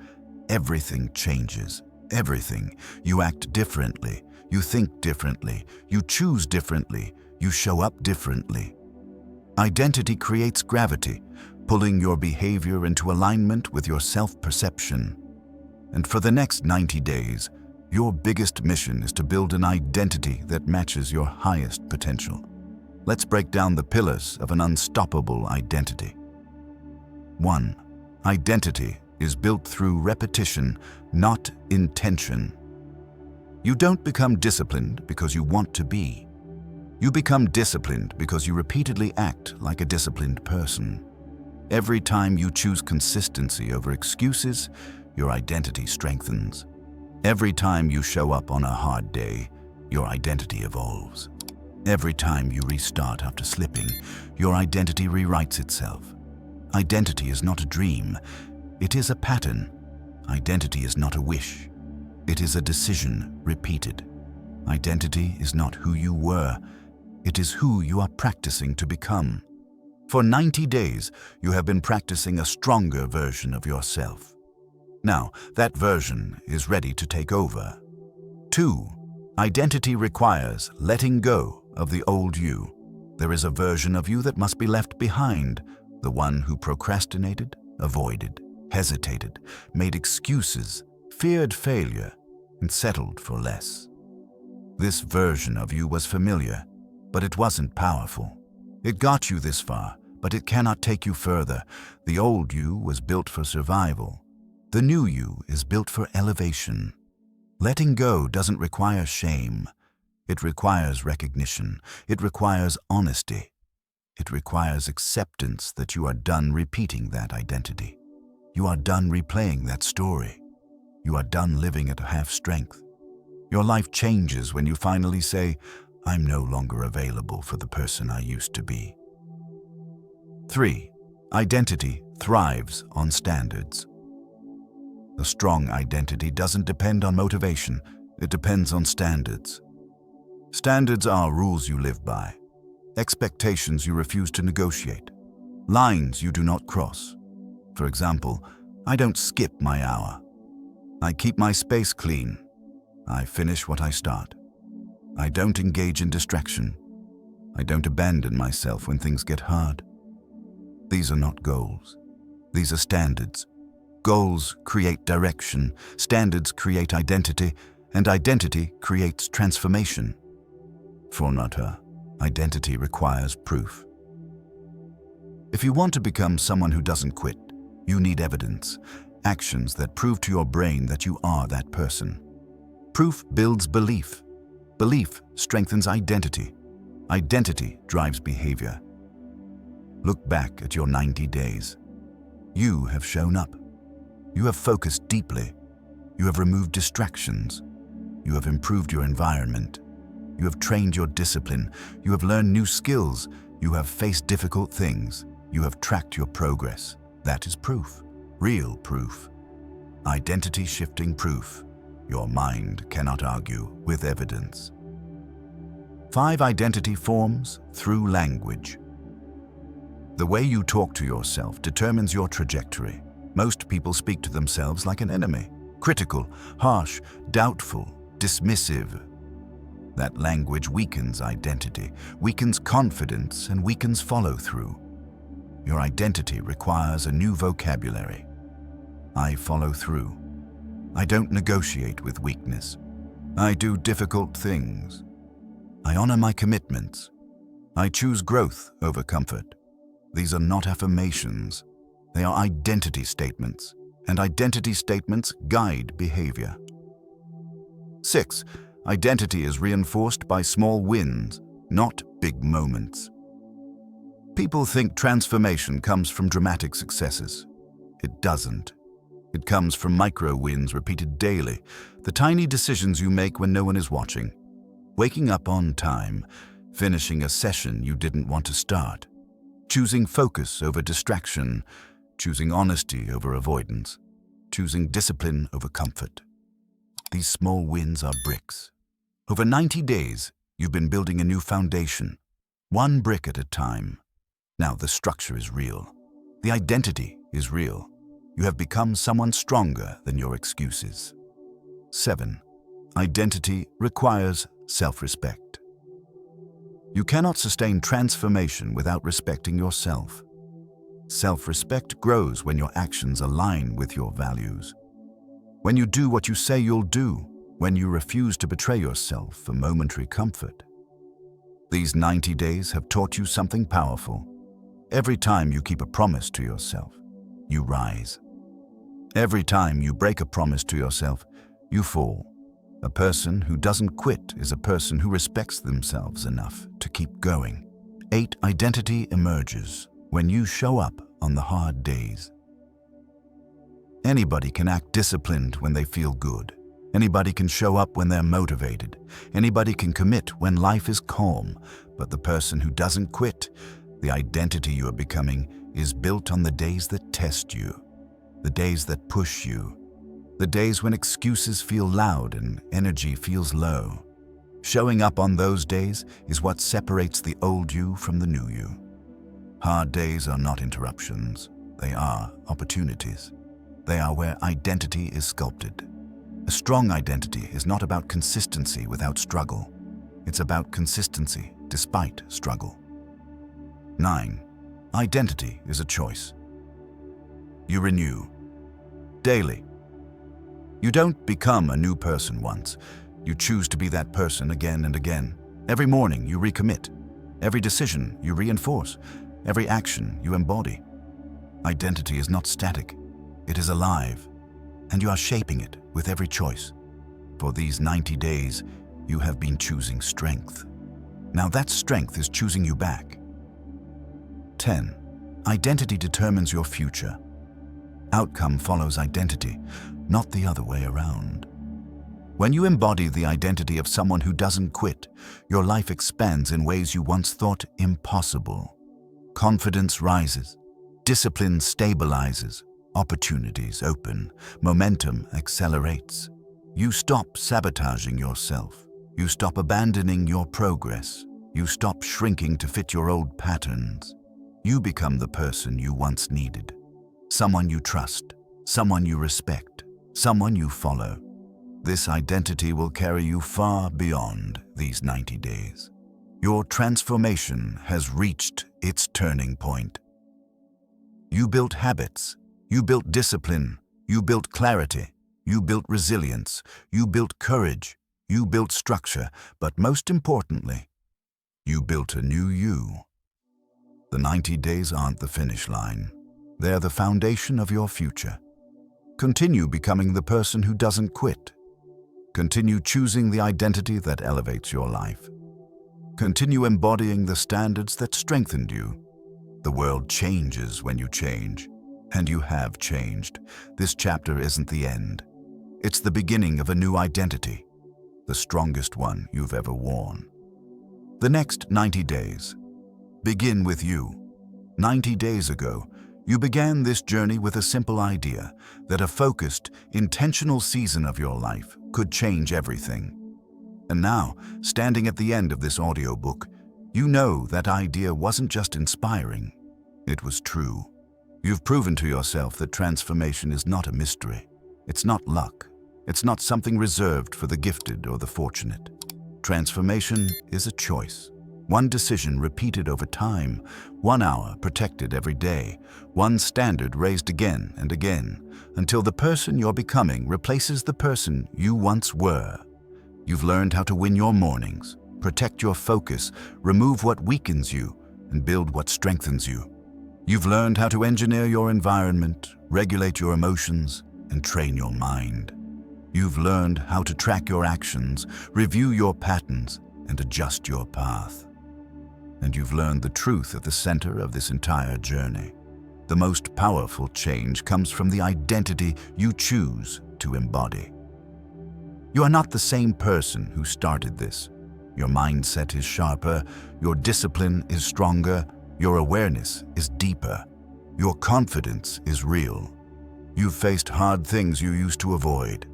everything changes. Everything. You act differently. You think differently. You choose differently. You show up differently. Identity creates gravity, pulling your behavior into alignment with your self-perception. And for the next 90 days, your biggest mission is to build an identity that matches your highest potential. Let's break down the pillars of an unstoppable identity. 1. Identity is built through repetition, not intention. You don't become disciplined because you want to be. You become disciplined because you repeatedly act like a disciplined person. Every time you choose consistency over excuses, your identity strengthens. Every time you show up on a hard day, your identity evolves. Every time you restart after slipping, your identity rewrites itself. Identity is not a dream. It is a pattern. Identity is not a wish. It is a decision repeated. Identity is not who you were. It is who you are practicing to become. For 90 days, you have been practicing a stronger version of yourself. Now, that version is ready to take over. 2. Identity requires letting go of the old you. There is a version of you that must be left behind, the one who procrastinated, avoided, hesitated, made excuses, feared failure, and settled for less. This version of you was familiar, but it wasn't powerful. It got you this far, but it cannot take you further. The old you was built for survival. The new you is built for elevation. Letting go doesn't require shame. It requires recognition. It requires honesty. It requires acceptance that you are done repeating that identity. You are done replaying that story. You are done living at half strength. Your life changes when you finally say, "I'm no longer available for the person I used to be." 3. Identity thrives on standards. A strong identity doesn't depend on motivation. It depends on standards. Standards are rules you live by. expectations you refuse to negotiate, lines you do not cross. For example, I don't skip my hour. I keep my space clean. I finish what I start. I don't engage in distraction. I don't abandon myself when things get hard. These are not goals. These are standards. Goals create direction, standards create identity, and identity creates transformation. For not her, identity requires proof. If you want to become someone who doesn't quit, you need evidence, actions that prove to your brain that you are that person. Proof builds belief. Belief strengthens identity. Identity drives behavior. Look back at your 90 days. You have shown up. You have focused deeply. You have removed distractions. You have improved your environment. You have trained your discipline. You have learned new skills. You have faced difficult things. You have tracked your progress. That is proof. Real proof. Identity-shifting proof. Your mind cannot argue with evidence. 5 identity forms through language. The way you talk to yourself determines your trajectory. Most people speak to themselves like an enemy, critical, harsh, doubtful, dismissive. That language weakens identity, weakens confidence, and weakens follow-through. Your identity requires a new vocabulary. I follow through. I don't negotiate with weakness. I do difficult things. I honor my commitments. I choose growth over comfort. These are not affirmations. They are identity statements, and identity statements guide behavior. 6. Identity is reinforced by small wins, not big moments. People think transformation comes from dramatic successes. It doesn't. It comes from micro wins repeated daily, the tiny decisions you make when no one is watching. Waking up on time, finishing a session you didn't want to start, choosing focus over distraction, choosing honesty over avoidance, choosing discipline over comfort. These small wins are bricks. Over 90 days, you've been building a new foundation, one brick at a time. Now the structure is real. The identity is real. You have become someone stronger than your excuses. 7. Identity requires self-respect. You cannot sustain transformation without respecting yourself. Self-respect grows when your actions align with your values. When you do what you say you'll do, when you refuse to betray yourself for momentary comfort. These 90 days have taught you something powerful. Every time you keep a promise to yourself, you rise. Every time you break a promise to yourself, you fall. A person who doesn't quit is a person who respects themselves enough to keep going. 8. Identity emerges when you show up on the hard days. Anybody can act disciplined when they feel good. Anybody can show up when they're motivated. Anybody can commit when life is calm. But the person who doesn't quit, the identity you are becoming, is built on the days that test you, the days that push you, the days when excuses feel loud and energy feels low. Showing up on those days is what separates the old you from the new you. Hard days are not interruptions. They are opportunities. They are where identity is sculpted. A strong identity is not about consistency without struggle. It's about consistency despite struggle. 9. Identity is a choice. You renew daily. You don't become a new person once. You choose to be that person again and again. Every morning you recommit. Every decision you reinforce. Every action you embody. Identity is not static. It is alive, and you are shaping it with every choice. For these 90 days, you have been choosing strength. Now that strength is choosing you back. 10. Identity determines your future. Outcome follows identity, not the other way around. When you embody the identity of someone who doesn't quit, your life expands in ways you once thought impossible. Confidence rises, discipline stabilizes, opportunities open, momentum accelerates. You stop sabotaging yourself. You stop abandoning your progress. You stop shrinking to fit your old patterns. You become the person you once needed. Someone you trust, someone you respect, someone you follow. This identity will carry you far beyond these 90 days. Your transformation has reached its turning point. You built habits, you built discipline, you built clarity, you built resilience, you built courage, you built structure, but most importantly, you built a new you. The 90 days aren't the finish line. They're the foundation of your future. Continue becoming the person who doesn't quit. Continue choosing the identity that elevates your life. Continue embodying the standards that strengthened you. The world changes when you change, and you have changed. This chapter isn't the end. It's the beginning of a new identity, the strongest one you've ever worn. The next 90 days begin with you. 90 days ago, you began this journey with a simple idea that a focused, intentional season of your life could change everything. And now, standing at the end of this audiobook, you know that idea wasn't just inspiring, it was true. You've proven to yourself that transformation is not a mystery. It's not luck. It's not something reserved for the gifted or the fortunate. Transformation is a choice. One decision repeated over time, 1 hour protected every day, one standard raised again and again, until the person you're becoming replaces the person you once were. You've learned how to win your mornings, protect your focus, remove what weakens you, and build what strengthens you. You've learned how to engineer your environment, regulate your emotions, and train your mind. You've learned how to track your actions, review your patterns, and adjust your path. And you've learned the truth at the center of this entire journey. The most powerful change comes from the identity you choose to embody. You are not the same person who started this. Your mindset is sharper, your discipline is stronger, your awareness is deeper, your confidence is real. You've faced hard things you used to avoid.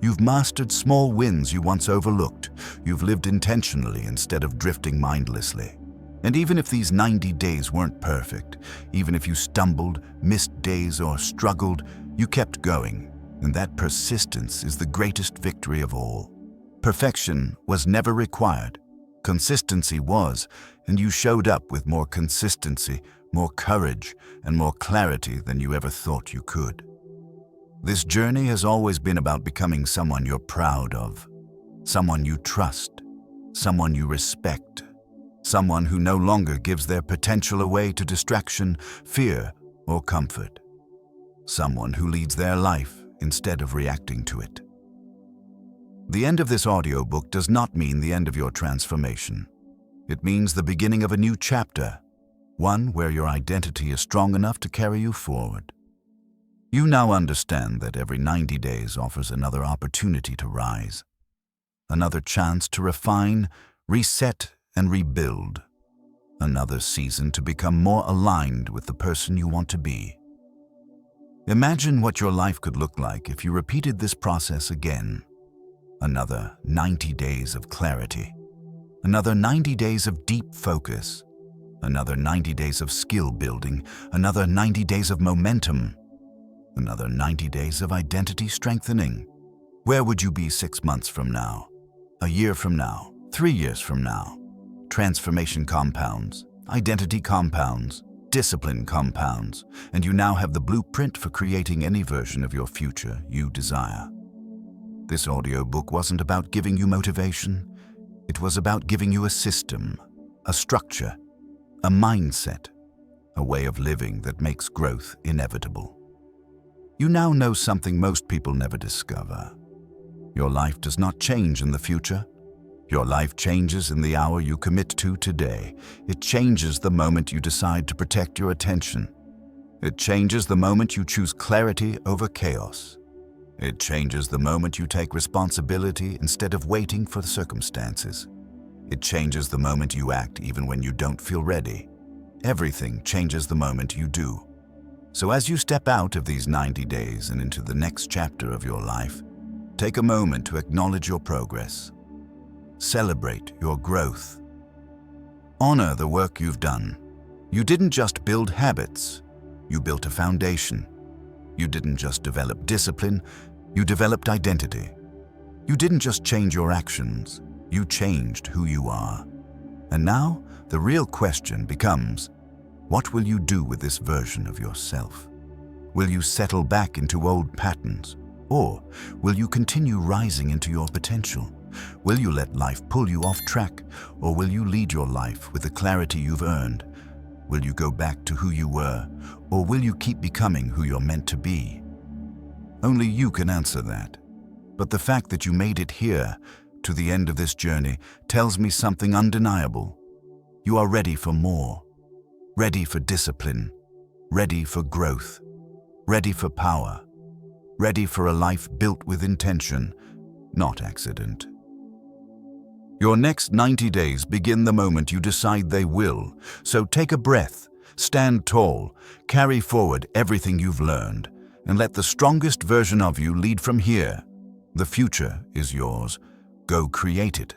You've mastered small wins you once overlooked. You've lived intentionally instead of drifting mindlessly. And even if these 90 days weren't perfect, even if you stumbled, missed days, or struggled, you kept going. And that persistence is the greatest victory of all. Perfection was never required. Consistency was, and you showed up with more consistency, more courage, and more clarity than you ever thought you could. This journey has always been about becoming someone you're proud of, someone you trust, someone you respect, someone who no longer gives their potential away to distraction, fear, or comfort, someone who leads their life instead of reacting to it. The end of this audiobook does not mean the end of your transformation. It means the beginning of a new chapter, one where your identity is strong enough to carry you forward. You now understand that every 90 days offers another opportunity to rise, another chance to refine, reset, and rebuild, another season to become more aligned with the person you want to be. Imagine what your life could look like if you repeated this process again. Another 90 days of clarity, another 90 days of deep focus, another 90 days of skill building, another 90 days of momentum, another 90 days of identity strengthening. Where would you be 6 months from now, a year from now, 3 years from now? Transformation compounds, identity compounds, discipline compounds, and you now have the blueprint for creating any version of your future you desire. This audiobook wasn't about giving you motivation. It was about giving you a system, a structure, a mindset, a way of living that makes growth inevitable. You now know something most people never discover. Your life does not change in the future. Your life changes in the hour you commit to today. It changes the moment you decide to protect your attention. It changes the moment you choose clarity over chaos. It changes the moment you take responsibility instead of waiting for the circumstances. It changes the moment you act even when you don't feel ready. Everything changes the moment you do. So as you step out of these 90 days and into the next chapter of your life, take a moment to acknowledge your progress. Celebrate your growth. Honor the work you've done. You didn't just build habits, you built a foundation. You didn't just develop discipline, you developed identity. You didn't just change your actions, you changed who you are. And now, the real question becomes, what will you do with this version of yourself? Will you settle back into old patterns? Or will you continue rising into your potential? Will you let life pull you off track? Or will you lead your life with the clarity you've earned? Will you go back to who you were? Or will you keep becoming who you're meant to be? Only you can answer that. But the fact that you made it here, to the end of this journey, tells me something undeniable. You are ready for more. Ready for discipline. Ready for growth. Ready for power. Ready for a life built with intention, not accident. Your next 90 days begin the moment you decide they will, so take a breath, stand tall, carry forward everything you've learned, and let the strongest version of you lead from here. The future is yours. Go create it.